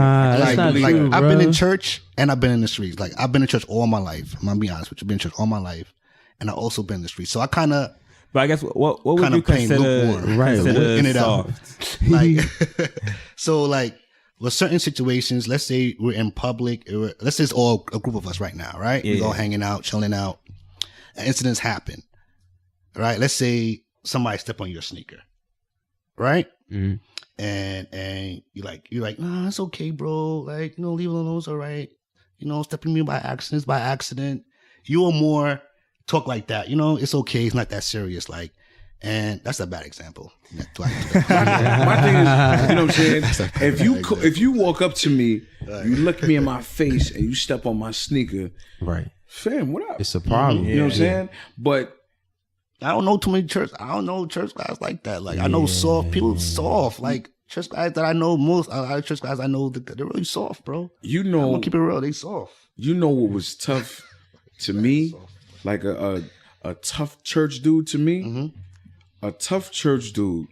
not true, I've been bruh. in church and I've been in the streets. Like I've been in church all my life. I'm gonna be honest with you. I've been in church all my life, and I also been in the streets. So I kind of But I guess what would Kinda you plain consider, lukewarm. consider in it soft? out. Like so, like with certain situations, let's say we're in public, let's say it's all a group of us right now, right? Yeah, We're all hanging out, chilling out. Incidents happen, right? Let's say somebody step on your sneaker, right? Mhm. And you're like, nah, it's okay, bro. Like, leave it alone, it's all right. Stepping me by accident. You will more talk like that. It's okay. It's not that serious. Like, and that's a bad example. My thing is, you know what I'm saying? If you walk up to me, you look me in my face, and you step on my sneaker, Right. fam, what up? It's a problem. You know what I'm saying? But I don't know too many church guys like that. Like, I know people soft. Like, church guys that I know most, a lot of church guys I know, they're really soft, bro. I'm gonna keep it real. They soft. You know what was tough to me? Like a tough church dude to me? Mm-hmm. A tough church dude,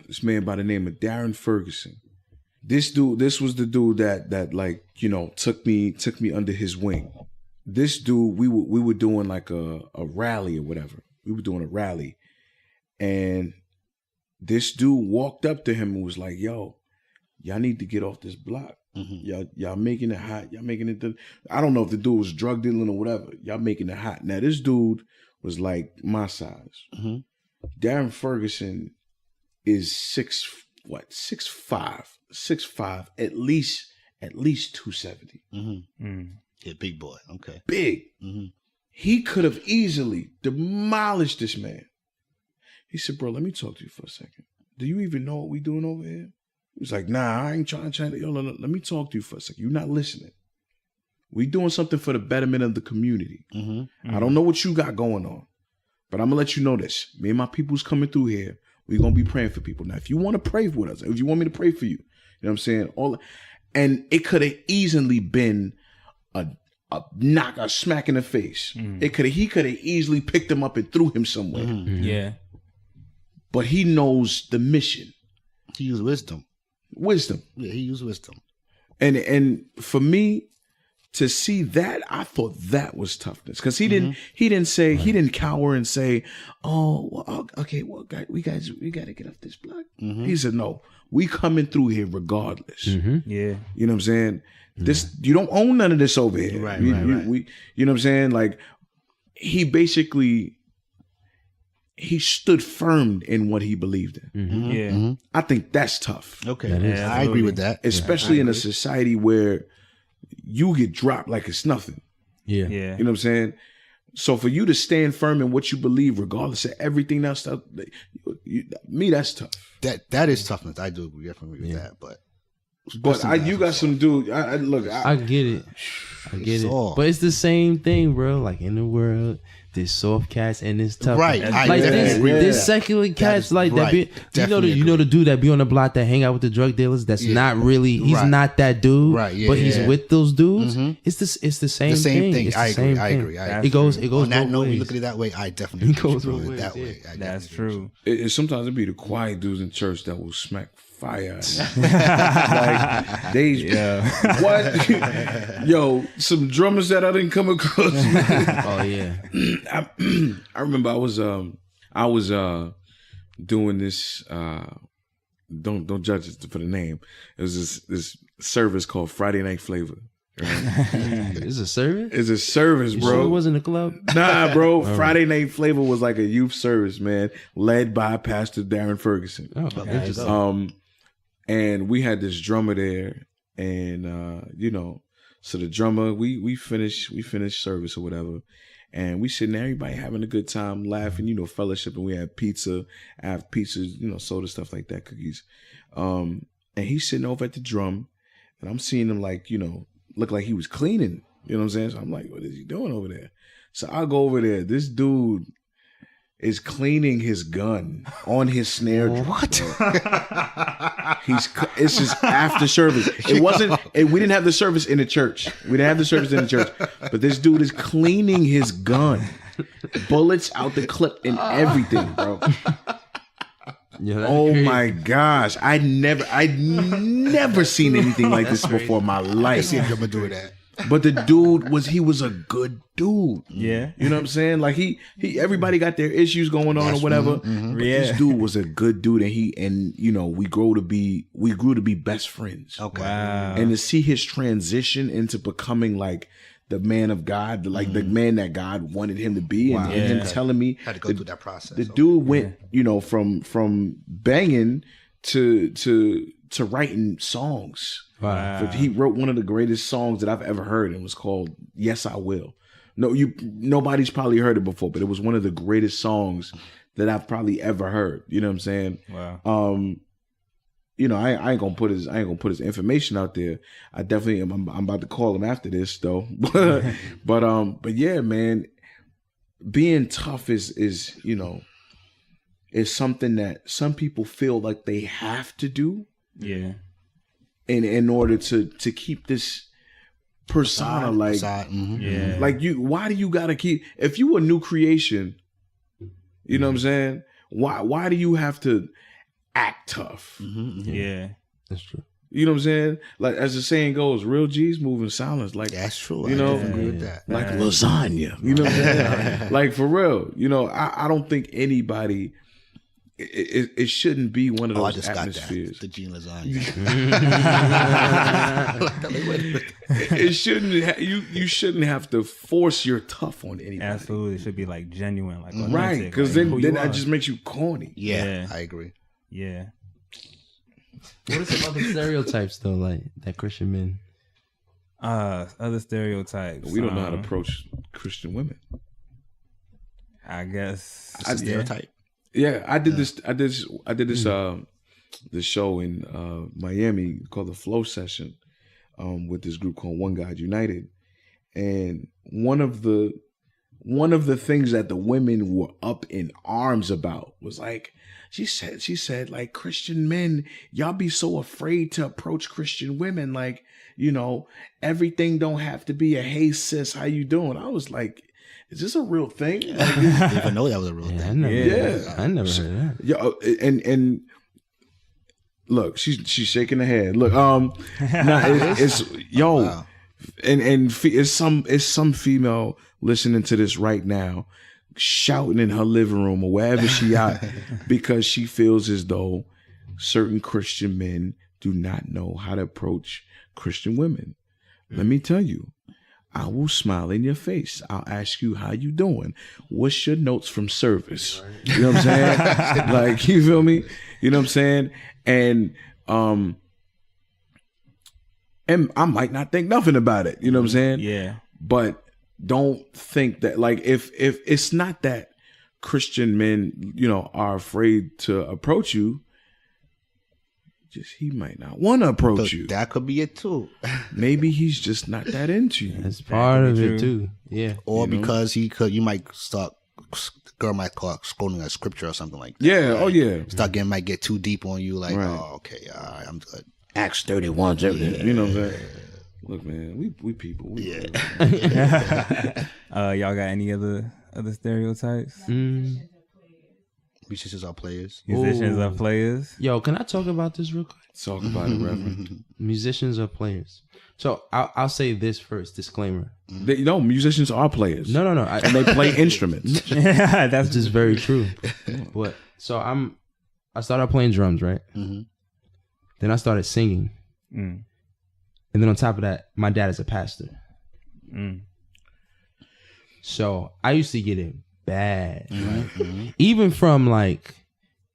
this man by the name of Darren Ferguson. This was the dude that like, took me under his wing. This dude, we were doing like a rally or whatever. We were doing a rally. And this dude walked up to him and was like, yo, y'all need to get off this block. Mm-hmm. Y'all making it hot. Y'all making it. I don't know if the dude was drug dealing or whatever. Y'all making it hot. Now, this dude was like my size. Mm-hmm. Darren Ferguson is 6'5", at least 270. Mm-hmm. Mm. Yeah, big boy. Okay. Big. Mm-hmm. He could have easily demolished this man. He said, bro, let me talk to you for a second. Do you even know what we doing over here? He was like, nah, I ain't trying to. Yo, no, let me talk to you for a second. You're not listening. We doing something for the betterment of the community. Mm-hmm. Mm-hmm. I don't know what you got going on, but I'm going to let you know this. Me and my people's coming through here. We're going to be praying for people. Now, if you want to pray with us, if you want me to pray for you, you know what I'm saying? And it could have easily been a smack in the face. Mm-hmm. He could have easily picked him up and threw him somewhere. Mm-hmm. Yeah. But he knows the mission. He used wisdom. Yeah, he used wisdom. And for me to see that, I thought that was toughness, because he didn't cower and say, "Oh, well, okay, well, we got to get off this block." Mm-hmm. He said, "No, we coming through here regardless." Mm-hmm. Yeah, you know what I'm saying. This, you don't own none of this over here, right? You know what I'm saying. Like, he basically. He stood firm in what he believed in. Mm-hmm. Yeah, mm-hmm. I think that's tough. Okay, I agree with that. Especially in a society where you get dropped like it's nothing. Yeah. You know what I'm saying? So for you to stand firm in what you believe, regardless of everything else, that's tough. That is toughness. I do agree with that. But you got some dude. I get it. But it's the same thing, bro. Like, in the world, there's soft cats and there's tough. Right. Like there's secular cats like that. You know the dude that be on the block that hang out with the drug dealers. That's not really. He's not that dude. Right. Yeah, but he's with those dudes. Mm-hmm. It's the same thing. It's I agree. It goes. On that note, ways. we look at it that way. I definitely goes that way. That's true. Sometimes it be the quiet dudes in church that will smack fire. Like what? Yo, some drummers that I didn't come across. Oh yeah. I remember I was doing this. Don't judge it for the name. It was this service called Friday Night Flavor. Right? It's a service? It's a service, bro. Sure it wasn't a club? Nah, bro. Friday Night Flavor was like a youth service, man, led by Pastor Darren Ferguson. Oh, okay. And we had this drummer there, and so the drummer, we finished service or whatever, and we sitting there, everybody having a good time, laughing, fellowship, and we had pizza, soda, stuff like that, cookies. And he's sitting over at the drum, and I'm seeing him look like he was cleaning. You know what I'm saying? So I'm like, what is he doing over there? So I go over there. This dude is cleaning his gun on his snare drum. What? It's just after service. It wasn't. We didn't have the service in the church. But this dude is cleaning his gun, bullets out the clip and everything, bro. Yeah, oh crazy. My gosh! I'd never seen anything like this before in my life. I see a drummer doing that. But the dude was a good dude. Yeah. You know what I'm saying? Like he everybody got their issues going on or whatever. But this dude was a good dude, and you know, we grew to be best friends. Okay. Wow. And to see his transition into becoming like the man of God, like the man that God wanted him to be, and him telling me Had to go through that process. the dude went, you know, from banging to writing songs. Wow. He wrote one of the greatest songs that I've ever heard, and it was called "Yes I Will." Nobody's probably heard it before, but it was one of the greatest songs that I've probably ever heard. You know what I'm saying? Wow. You know, I ain't gonna put his information out there. I definitely am. I'm about to call him after this though. but yeah, man, being tough is you know, is something that some people feel like they have to do. Yeah. In order to keep this persona, like Yeah. like why do you gotta keep, if you a new creation, you know what I'm saying? Why do you have to act tough? Yeah. That's true. You know what I'm saying? Like as the saying goes, real G's move in silence. Like That's true. You know, I agree with that. like lasagna. You know what I'm saying? Like for real. You know, I don't think anybody. It shouldn't be one of those I just atmospheres. got that. The Gene lasagna. It shouldn't. You shouldn't have to force your tough on anybody. Absolutely. It should be like genuine, like Right? authentic, Because like who then you that are. just makes you corny. Yeah, Yeah. I agree. Yeah. What are some other stereotypes though, like that Christian men? Other stereotypes. We don't know how to approach Christian women. I guess. It's a stereotype. Yeah, I did this. This show in Miami called the Flow Session, with this group called One God United, and one of the things that the women were up in arms about was like, she said like, Christian men, y'all be so afraid to approach Christian women, like, you know, everything don't have to be a hey sis, how you doing? I was like, is this a real thing? Like, I didn't even know that was a real I thing. never heard that. yeah, and look, she's shaking her head. Look, it's yo, Wow. and it's some female listening to this right now, shouting in her living room or wherever she at, because she feels as though certain Christian men do not know how to approach Christian women. Let me tell you, I will smile in your face. I'll ask you, how you doing? What's your notes from service? You know what I'm saying? Like, you feel me? You know what I'm saying? And I might not think nothing about it. You know what I'm saying? Yeah. But don't think that, like, if it's not that Christian men, you know, are afraid to approach you, just he might not want to approach you. That could be it too. Maybe he's just not that into you. That's part of true. it too. Yeah. Or because you might start, the girl might call scrolling a scripture or something like that. Yeah. Oh yeah. Might get too deep on you. Like, Right. oh, okay, all right, I'm good. Acts 31. You know what I'm saying? Look, man, we people. Yeah. Y'all got any other stereotypes? Musicians are players. Musicians are players. Yo, can I talk about this real quick? Talk about it, Reverend. Musicians are players. So I'll say this first, disclaimer. Musicians are players. No. And they play instruments. Yeah, that's This is very true. But so I started out playing drums, right? Mm-hmm. Then I started singing. Mm. And then on top of that, my dad is a pastor. Mm. So I used to get it bad. Mm-hmm. Even from like,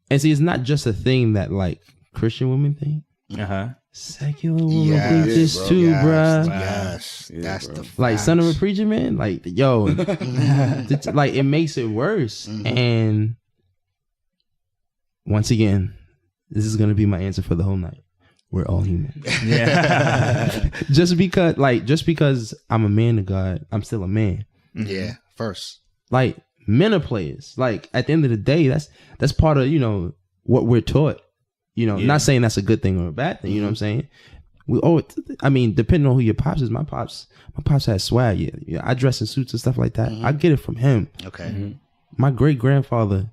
and see, it's not just a thing that like Christian women think. Uh-huh. Secular women think this bro. too, Yes, bruh. Yes, Yeah, that's bro. the Like son of a facts. preacher man, like yo, like it makes it worse. And once again, this is gonna be my answer for the whole night. We're all human. Yeah. just because I'm a man of God, I'm still a man. Yeah, first. Like men are players. Like at the end of the day, that's part of, you know, what we're taught. You know, not saying that's a good thing or a bad thing. You know what I'm saying? I mean, depending on who your pops is, my pops has swag. Yeah, I dress in suits and stuff like that. I get it from him. Okay. My great grandfather,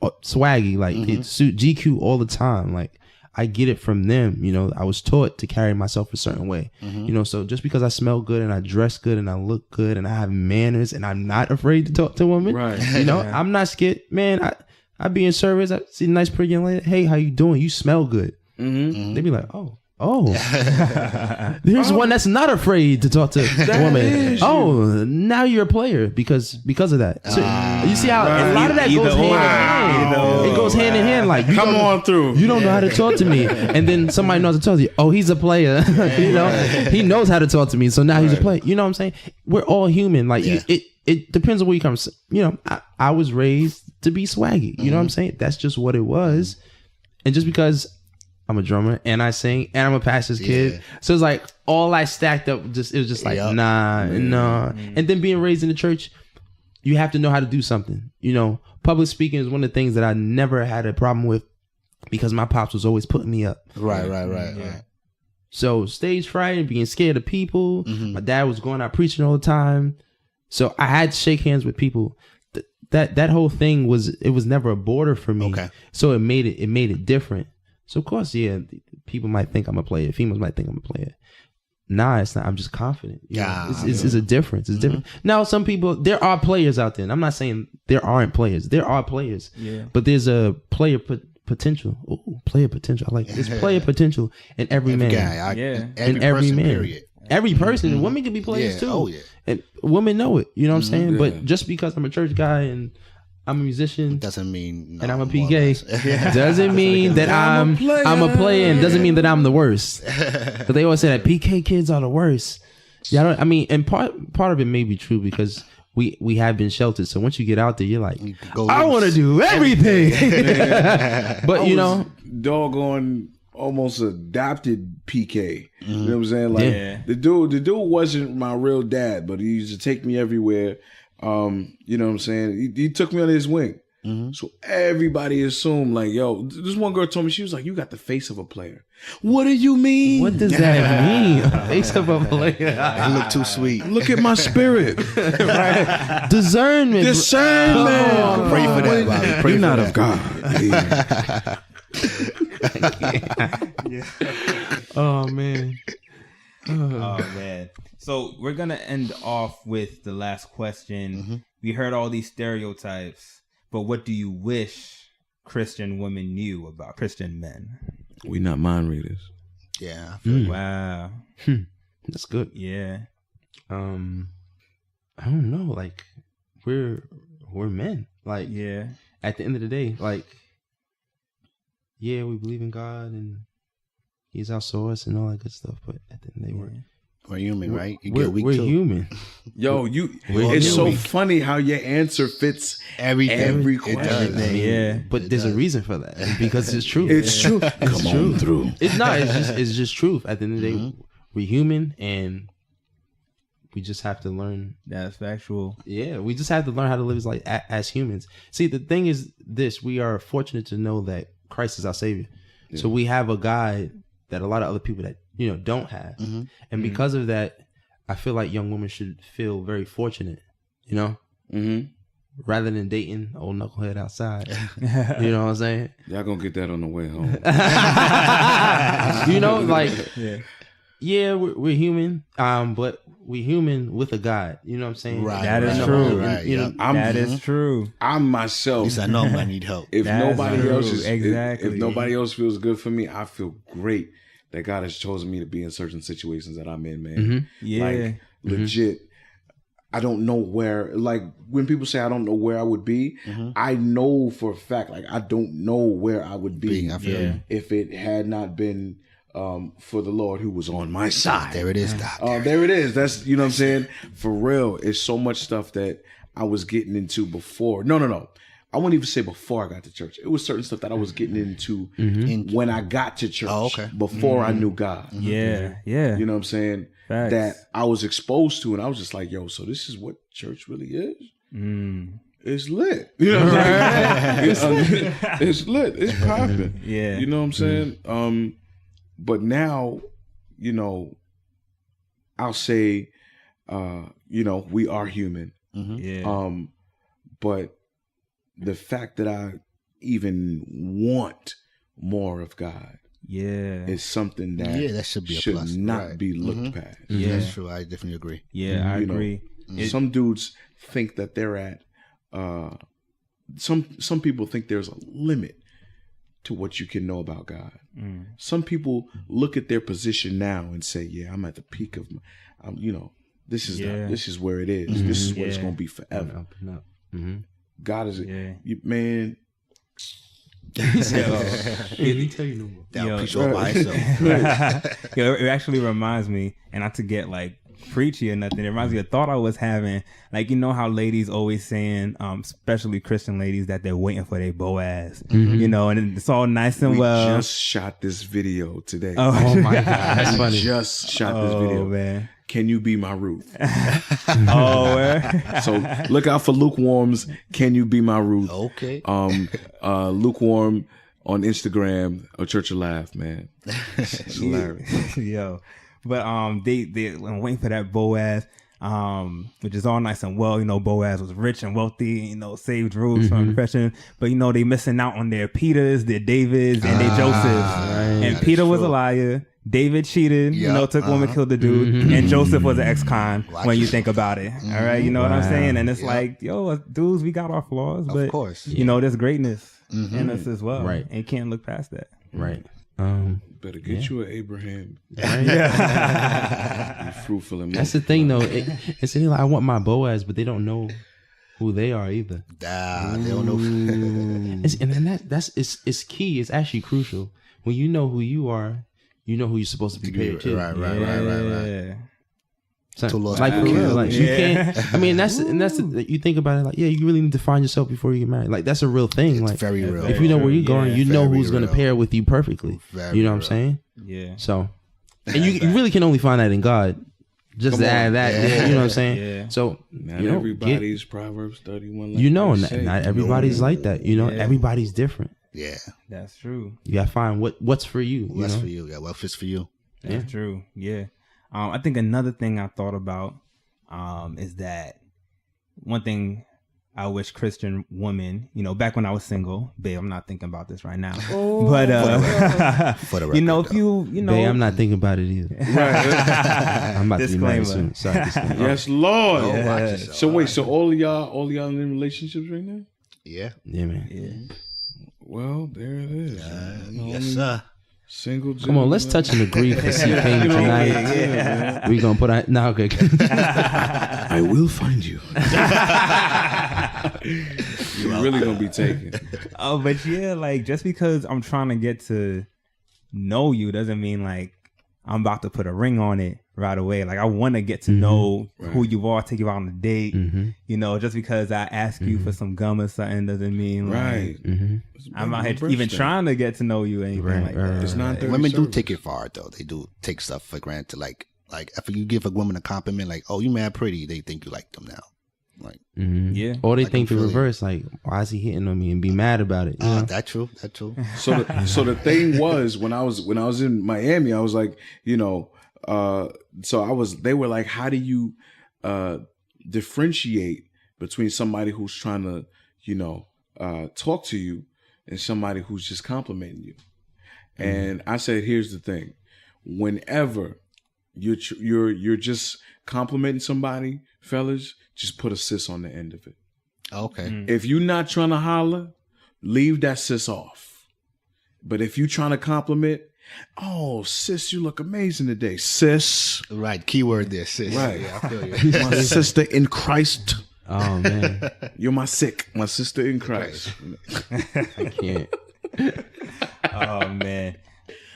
swaggy, like suit GQ all the time. Like I get it from them. You know, I was taught to carry myself a certain way. You know, so just because I smell good and I dress good and I look good and I have manners and I'm not afraid to talk to women, Right. you know, I'm not scared, man. I be in service. I see a nice pretty young lady. Hey, how you doing? You smell good. They be like, oh. There's one that's not afraid to talk to a woman. Oh, now you're a player because of that. So, you see how a lot of that goes hand in hand. It goes hand in hand. Like, Come on through. you don't know how to talk to me, and then somebody knows how to talk to you. Oh, he's a player. You know, he knows how to talk to me, so now he's a player. You know what I'm saying? We're all human. Like it depends on where you come from. You know, I was raised to be swaggy. You know what I'm saying? That's just what it was. And just because I'm a drummer and I sing and I'm a pastor's kid, so it's like all I stacked up. It was just like nah. And then being raised in the church, you have to know how to do something. You know, public speaking is one of the things that I never had a problem with because my pops was always putting me up. Right. So stage fright and being scared of people. My dad was going out preaching all the time, so I had to shake hands with people. That whole thing was never a border for me. Okay. So it made it different. So of course, people might think I'm a player. Females might think I'm a player. Nah, it's not. I'm just confident. You know? It's a difference. It's different. Now, some people, there are players out there. And I'm not saying there aren't players. There are players. Yeah. But there's a player potential. Ooh, player potential. I like it. There's player potential in every man. Every man. Period. Every person. Women can be players too. Oh, yeah. And women know it. You know what I'm saying? But just because I'm a church guy and I'm a musician doesn't mean and I'm a PK doesn't mean that I'm a player and doesn't mean that I'm the worst. But they always say that PK kids are the worst. Yeah, I mean, and part of it may be true because we have been sheltered. So once you get out there, you're like, I want to do everything. But you know, doggone almost adopted PK. You know what I'm saying? Like the dude wasn't my real dad, but he used to take me everywhere. You know what I'm saying? He took me under his wing. So everybody assumed like, yo, this one girl told me, she was like, you got the face of a player. What do you mean? What does that mean? Face of a player. You look too sweet. Look at my spirit. Right? Discernment. Pray for that, Bobby. Pray You're not that. of God. Oh man. Oh man. So we're gonna end off with the last question. We heard all these stereotypes, but what do you wish Christian women knew about Christian men? We not mind readers. Yeah. I feel Wow. That's good. Yeah. I don't know. Like we're men. Like at the end of the day, like we believe in God and He's our source and all that good stuff. But at the end of the day, we're human, right? We're human. Yo, it's so funny how your answer fits every question. But there's a reason for that because it's true. It's true. Come on through. It's just truth. At the end of the day, we're human and we just have to learn. That's factual. Yeah, we just have to learn how to live as humans. See, the thing is this: we are fortunate to know that Christ is our Savior. Yeah. So we have a guide that a lot of other people that don't have, and because of that, I feel like young women should feel very fortunate, rather than dating old knucklehead outside. You know what I'm saying? Y'all gonna get that on the way home. We're human, but we're human with a God. You know what I'm saying? Right. That is true. That is true. I'm myself. At least I know I need help. If nobody else feels good for me, I feel great that God has chosen me to be in certain situations that I'm in, man. Like legit. I don't know where, like when people say I don't know where I would be, I know for a fact, like I don't know where I would be if it had not been for the Lord who was on my side. There it is, Doc. There it is. That's, you know what I'm saying? For real. It's so much stuff that I was getting into before. No. I wouldn't even say before I got to church. It was certain stuff that I was getting into when I got to church before I knew God. Yeah. You know what I'm saying? Facts. That I was exposed to, and I was just like, yo, so this is what church really is? It's lit. You know what I'm saying? It's lit. It's popping. Yeah. You know what I'm saying? But now, I'll say, we are human. But the fact that I even want more of God, is something that that should be a plus. not be looked past. Yeah. That's true. I definitely agree. Yeah, I agree. Some dudes think that they're at some people think there's a limit to what you can know about God. Some people look at their position now and say, "Yeah, I'm at the peak of my, this is this is where it is. This is what it's going to be forever." God is man. Let me tell you no more. That'll preach all by itself. It actually reminds me, and not to get like preachy or nothing, it reminds me of a thought I was having. Like, you know how ladies always saying, especially Christian ladies, that they're waiting for their Boaz, you know, and it's all nice and well. We just shot this video today. Oh my God, that's funny. Just shot this video. Man. Can you be my Ruth? So look out for Lukewarm's Can You Be My Ruth? Okay. Lukewarm on Instagram, a Church of Laugh, man. It's hilarious. Yo. But they waiting for that Boaz, which is all nice and well. You know, Boaz was rich and wealthy, you know, saved Ruth from depression. But, you know, they missing out on their Peters, their Davids, and their Josephs. Right. And Peter was a liar. David cheated, you know, took woman, killed the dude. And Joseph was an ex-con when you think about it. All right, you know what I'm saying? And it's like, yo, dudes, we got our flaws. But, of course. You know, there's greatness in us as well. Right. And you can't look past that. Right. Better get you an Abraham. Right? Be fruitful and That's the thing, though. It's like, I want my Boaz, but they don't know who they are either. They don't know. It's key. It's actually crucial. When you know who you are, you know who you're supposed to be paying to. Right. So, lost like for people. real, like you can't. I mean, you think about it, like, yeah, you really need to find yourself before you get married. Like, that's a real thing. It's like, very real. if you know where you're going, you know who's going to pair with you perfectly. Very you know what I'm real. saying? Yeah. So, and you really can only find that in God. Just to add that, you know what I'm saying? Yeah. So, not you know, everybody's Proverbs 31. Like you know, they say. not everybody's like that. You know, everybody's different. Yeah. That's true. You gotta find what's for you. What's you know? for you? Yeah, what fits for you? That's true. Yeah. I think another thing I thought about is that one thing I wish Christian women, you know, back when I was single, babe, I'm not thinking about this right now. But For the record, you know, if you know, Babe, I'm not thinking about it either. I'm about to be married Disclaimer. soon. Sorry, disclaimer. Yes, Lord. Oh, watch yourself. So wait, so all of y'all in relationships right now? Yeah. Yeah, man. Yeah. Well, there it is. Yes, sir. Single. Come on, let's touch and agree for CK tonight. We gonna put out now. Okay. I will find you. You're really gonna be taken. Oh, but yeah, like just because I'm trying to get to know you doesn't mean like I'm about to put a ring on it right away. Like I want to get to know who you are, take you out on a date. You know, just because I ask you for some gum or something doesn't mean Right. I'm out here even trying to get to know you or anything like that. It's not And women do take it far though. They do take stuff for granted. Like if you give a woman a compliment, like, "Oh, you mad pretty," they think you like them now. Like, Yeah. Or they I think the can feel reverse, like, why is he hitting on me, and be mad about it? You know? that true. So the thing was when I was in Miami, I was like, you know, they were like, how do you differentiate between somebody who's trying to, you know, talk to you and somebody who's just complimenting you? And I said, here's the thing: whenever you're just complimenting somebody, fellas, just put a sis on the end of it. Okay. If you're not trying to holler, leave that sis off. But if you're trying to compliment, oh, sis, you look amazing today, sis. Right. Keyword there, sis. Right. Yeah, I feel you. My sister in Christ. Oh man, You're my sister in Christ. I can't. Oh man.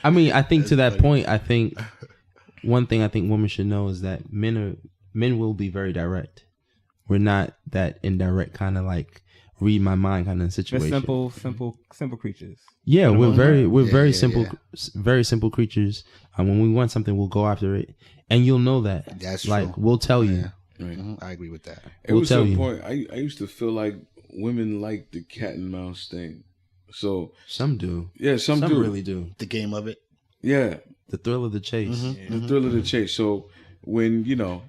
I mean, I think to that point, I think one thing I think women should know is that men will be very direct. We're not that indirect kind of like read my mind kind of We're situation. simple creatures. Yeah, we're very yeah, simple, yeah. very simple creatures. When we want something, we'll go after it, and you'll know that. That's like true. we'll tell you. I agree with that. It We'll was to tell a you. point I used to feel like women like the cat and mouse thing. So Some do. yeah, some do. really do. The game of it. Yeah, The thrill of the chase. the thrill of the chase. So when, you know,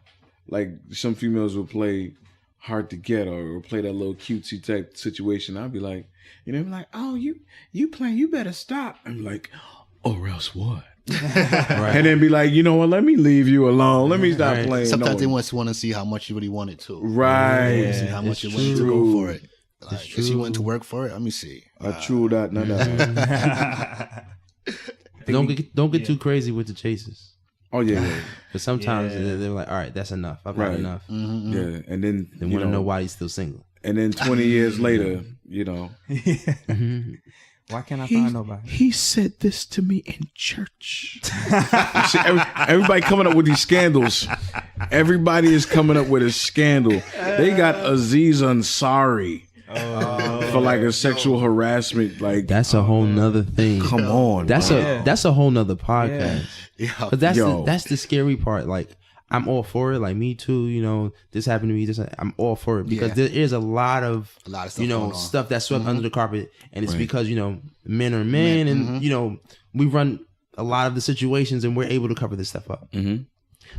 like some females will play hard to get or play that little cutesy type situation, I'd be like, you know, like, oh, you playing, you better stop. I'm like, or else what? Right. And then be like, you know what? Let me leave you alone. Let me stop playing. Sometimes they want to see how much you really want it to. Right. Yeah. See how much you want to go for it. Like, is you want to work for it? Let me see. True that. No. Don't get too crazy with the chases. Oh yeah. But sometimes they're like, all right, that's enough. I've had enough. Mm-hmm. Yeah, and then they want to know why he's still single. And then 20 years later, you know, why can't I find nobody? He said this to me in church. See, everybody coming up with these scandals. Everybody is coming up with a scandal. They got Aziz Ansari for like a sexual harassment. Like that's a whole nother thing. Come on, that's a whole nother podcast. But that's the scary part. Like I'm all for it. Like me too. You know, this happened to me. I'm all for it because there is a lot of stuff, stuff that's swept under the carpet, and it's because men are men, and we run a lot of the situations, and we're able to cover this stuff up. Mm-hmm.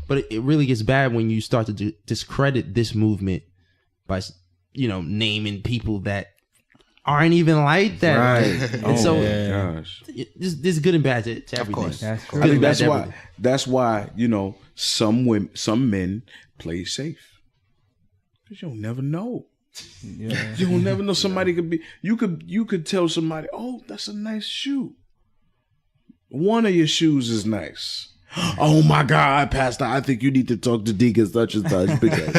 But it really gets bad when you start to discredit this movement by naming people that aren't even like that. Right. And gosh. There's good and bad to everything. Of course. That's true. I think that's why some men play safe. Because you'll never know. Yeah. You'll never know. Somebody could be you could tell somebody, oh, that's a nice shoe. One of your shoes is nice. Oh my God, Pastor, I think you need to talk to Deacon such and such because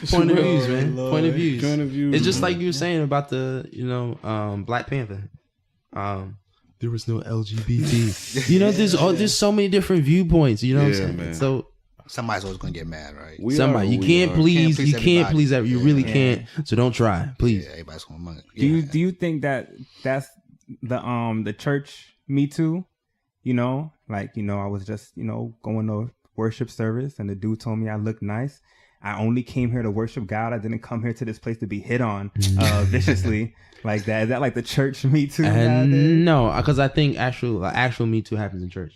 Point of views, man. Point of views. It's just like you were saying about the, Black Panther. There was no LGBT. There's so many different viewpoints. You know what I'm saying? Man. So somebody's always gonna get mad, right? You can't please everybody. You really can't. So don't try, please. Yeah, everybody's gonna money. Do you think that's the church Me Too? I was just going to worship service, and the dude told me I looked nice. I only came here to worship God. I didn't come here to this place to be hit on viciously like that. Is that like the church Me Too? No, because I think actual Me Too happens in church.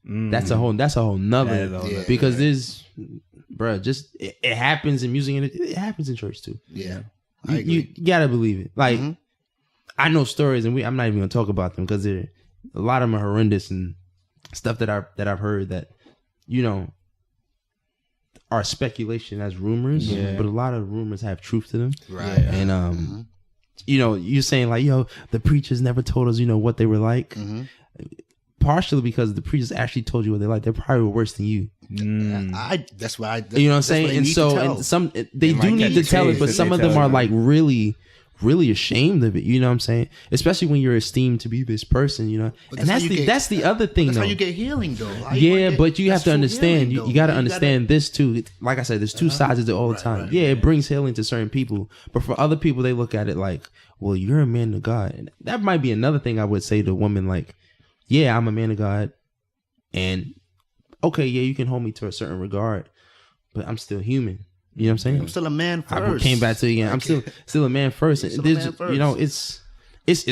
That's a whole nother because there's, it happens in music and it happens in church too. Yeah, you gotta believe it. Like I know stories, and I'm not even gonna talk about them because a lot of them are horrendous and stuff that I've heard that are speculation as rumors, but a lot of rumors have truth to them. Right. And you're saying like, the preachers never told us, what they were like. Partially because the preachers actually told you what they like. They probably were worse than you. That's why. You know what I'm saying? And so, and some they do need to tell it, but some of them are like really, really ashamed of it. You know what I'm saying? Especially when you're esteemed to be this person. And that's the other thing. That's though. how you get healing, though. But you have to understand. You got to understand this too. Like I said, there's two sides of it all the time. Right. Yeah, it brings healing to certain people, but for other people, they look at it like, well, you're a man of God. And that might be another thing I would say to women like, yeah, I'm a man of God, and okay, yeah, you can hold me to a certain regard, but I'm still human. You know what I'm saying? I'm still a man first. I came back to it again. I'm still a man first. It's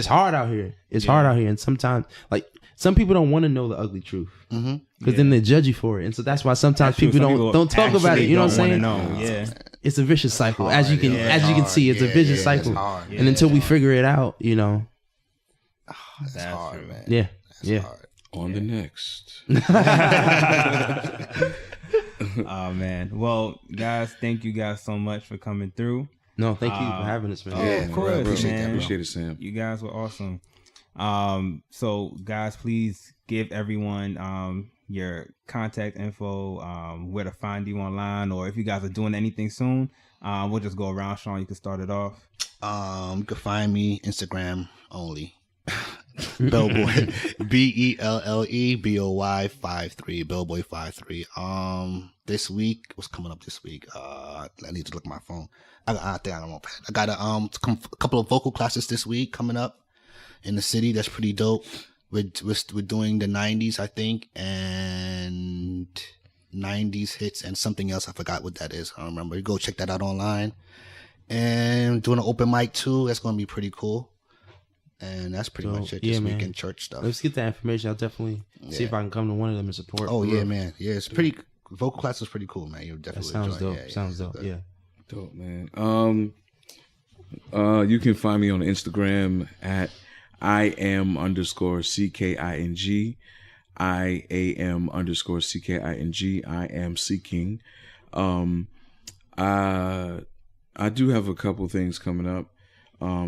hard out here. It's hard out here, and sometimes like some people don't want to know the ugly truth because then they judge you for it, and so that's why sometimes people don't talk about it. You know what I'm saying? Yeah, it's a vicious cycle. As you can see, it's a vicious cycle, and until we figure it out, that's hard, man. Yeah. That's hard. On the next. Oh man. Well, guys, thank you guys so much for coming through. No, thank you for having us, man. Yeah, of course, appreciate it, Sam. You guys were awesome. So guys, please give everyone your contact info, where to find you online, or if you guys are doing anything soon. We'll just go around. Sean, you can start it off. You can find me Instagram only. Bellboy, BELLEBOY 53, this week, what's coming up this week? I need to look at my phone. I think I don't know. I got a couple of vocal classes this week coming up in the city. That's pretty dope. We're doing the 90s, I think, and 90s hits and something else. I forgot what that is. I don't remember. You go check that out online. And doing an open mic too. That's going to be pretty cool. And that's pretty much it. This weekend church stuff. Let's get that information. I'll definitely see if I can come to one of them and support. Oh yeah, man. Yeah, it's pretty. Vocal class is pretty cool, man. You'll definitely sounds enjoy dope. it. Sounds dope. Yeah. Dope, man. You can find me on Instagram at IAM_CKING. IAM_CKING. I am seeking. I do have a couple things coming up.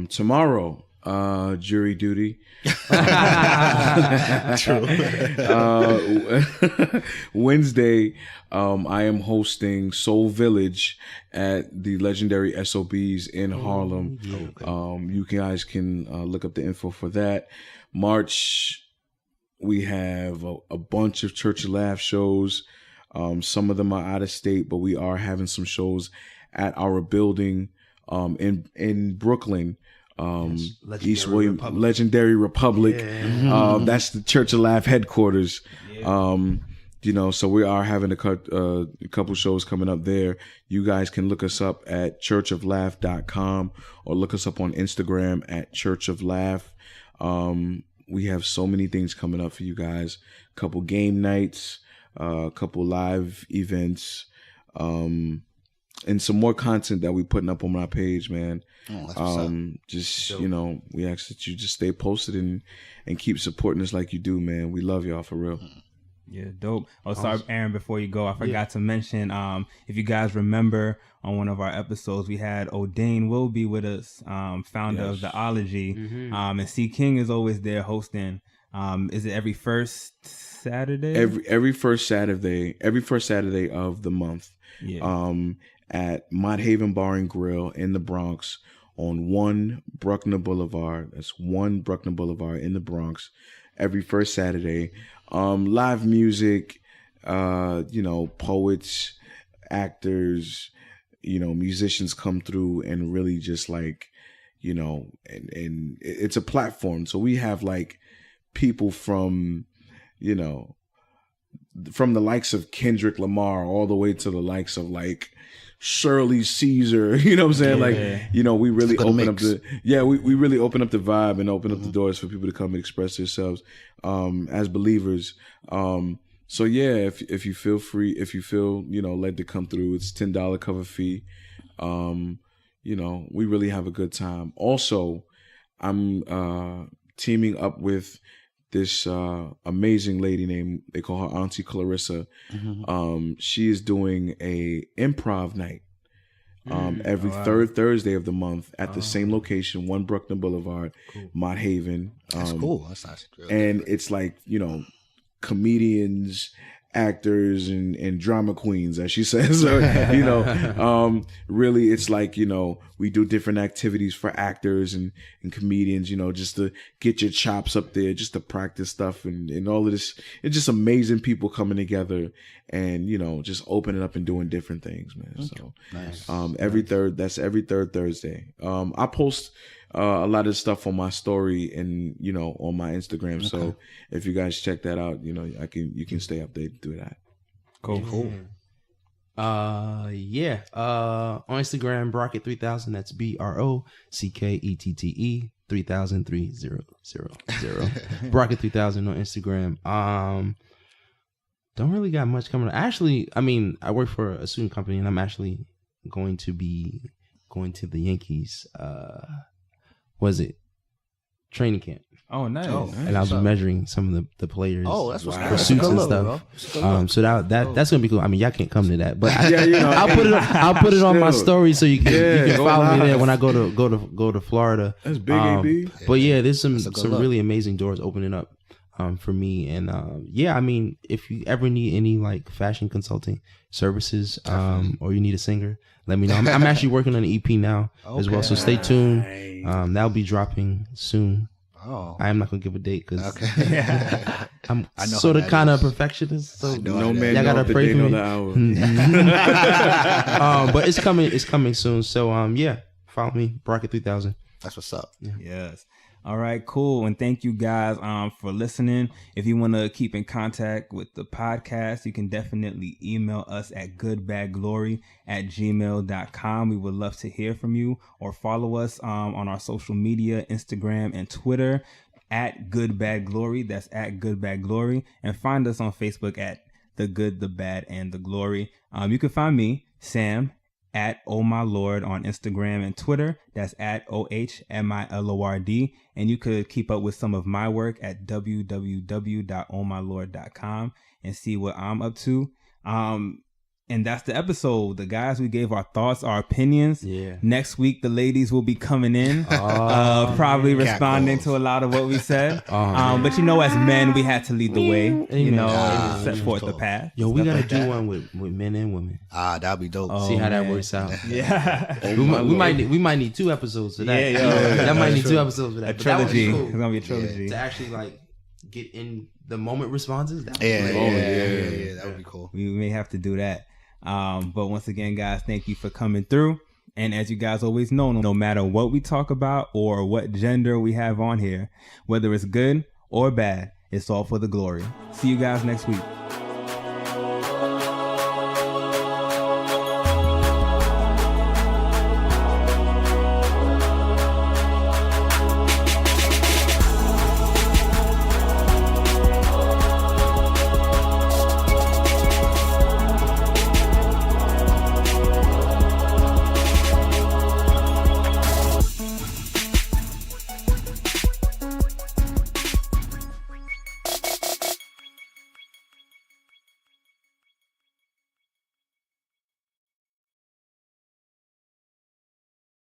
Tomorrow, jury duty. True. Wednesday, I am hosting Soul Village at the legendary SOBs in Harlem. You guys can look up the info for that. March, we have a bunch of Church of Laugh shows. Some of them are out of state, but we are having some shows at our building in Brooklyn. East William Republic. Legendary Republic. Yeah. That's the Church of Laugh headquarters. Yeah. So we are having a couple shows coming up there. You guys can look us up at churchoflaugh.com or look us up on Instagram at Church of Laugh. We have so many things coming up for you guys. A couple game nights, a couple live events, and some more content that we're putting up on my page, man. Just we ask that you just stay posted and keep supporting us like you do, man. We love y'all for real. Yeah, dope. Oh, sorry, Aaron, before you go, I forgot to mention, if you guys remember on one of our episodes, we had O'Dane Wilby with us, founder of The Ology. And C King is always there hosting. Is it every first Saturday? Every first Saturday of the month. Yeah. At Mott Haven Bar and Grill in the Bronx on 1 Bruckner Boulevard. That's 1 Bruckner Boulevard in the Bronx. Every first Saturday. Live music, poets, actors, musicians come through and really just and it's a platform. So we have like people from the likes of Kendrick Lamar all the way to the likes of like Shirley Caesar, you know what I'm saying? Yeah. We really open up we really open up the vibe and open up the doors for people to come and express themselves as believers. So yeah, if you feel free, if you feel, led to come through, it's $10 cover fee. We really have a good time. Also, I'm teaming up with this amazing lady named, they call her Auntie Clarissa. She is doing a improv night every third Thursday of the month at the same location, 1 Bruckner Boulevard, Mott Haven. That's cool. That's nice. And it's like, comedians, actors, and drama queens, as she says. So, really, it's like, we do different activities for actors and comedians, just to get your chops up there, just to practice stuff and all of this. It's just amazing people coming together and, just opening up and doing different things, man. Okay. So, nice. Every third Thursday. I post a lot of stuff on my story and, on my Instagram. Okay. So if you guys check that out, you can stay updated through that. Cool. On Instagram, Brockett 3000. That's BROCKETTE 3000 3000. Brockett 3000 on Instagram. Don't really got much coming up. Actually, I work for a student company and I'm actually going to be going to the Yankees. Training camp. Oh, nice. And I was measuring some of the players. Oh, that's what's for suits and stuff. So that's gonna be cool. Y'all can't come to that, but I'll put it on my story so you can follow me there when I go to Florida. That's big, AB. But yeah, there's some really amazing doors opening up for me, and if you ever need any like fashion consulting services, or you need a singer, let me know. I'm actually working on an EP now as well, so stay tuned. That'll be dropping soon. Oh, I am not gonna give a date because I'm sort of kind of a perfectionist. So no man, y'all gotta pray for me. Hour. But it's coming soon. So follow me, Brockett 3000. That's what's up. Yeah. Yes. All right, cool. And thank you guys for listening. If you want to keep in contact with the podcast, you can definitely email us at goodbadglory@gmail.com. We would love to hear from you, or follow us on our social media, Instagram and Twitter at goodbadglory. That's at goodbadglory. And find us on Facebook at The Good, The Bad, and The Glory. You can find me, Sam, at Oh My Lord on Instagram and Twitter. That's at OHMILORD. And you could keep up with some of my work at www.ohmylord.com and see what I'm up to. And that's the episode. The guys, we gave our thoughts, our opinions. Yeah. Next week, the ladies will be coming in, probably responding to a lot of what we said. But as men, we had to lead the way, set forth the path. Yo, we gotta do one with men and women. That'd be dope. See how that works out. Yeah. we might need 2 episodes for that. That might need 2 episodes for that. A trilogy. That would be cool. It's gonna be a trilogy. To actually get in the moment responses. That would be cool. We may have to do that. But once again, guys, thank you for coming through. And as you guys always know, no matter what we talk about or what gender we have on here, whether it's good or bad, it's all for the glory. See you guys next week.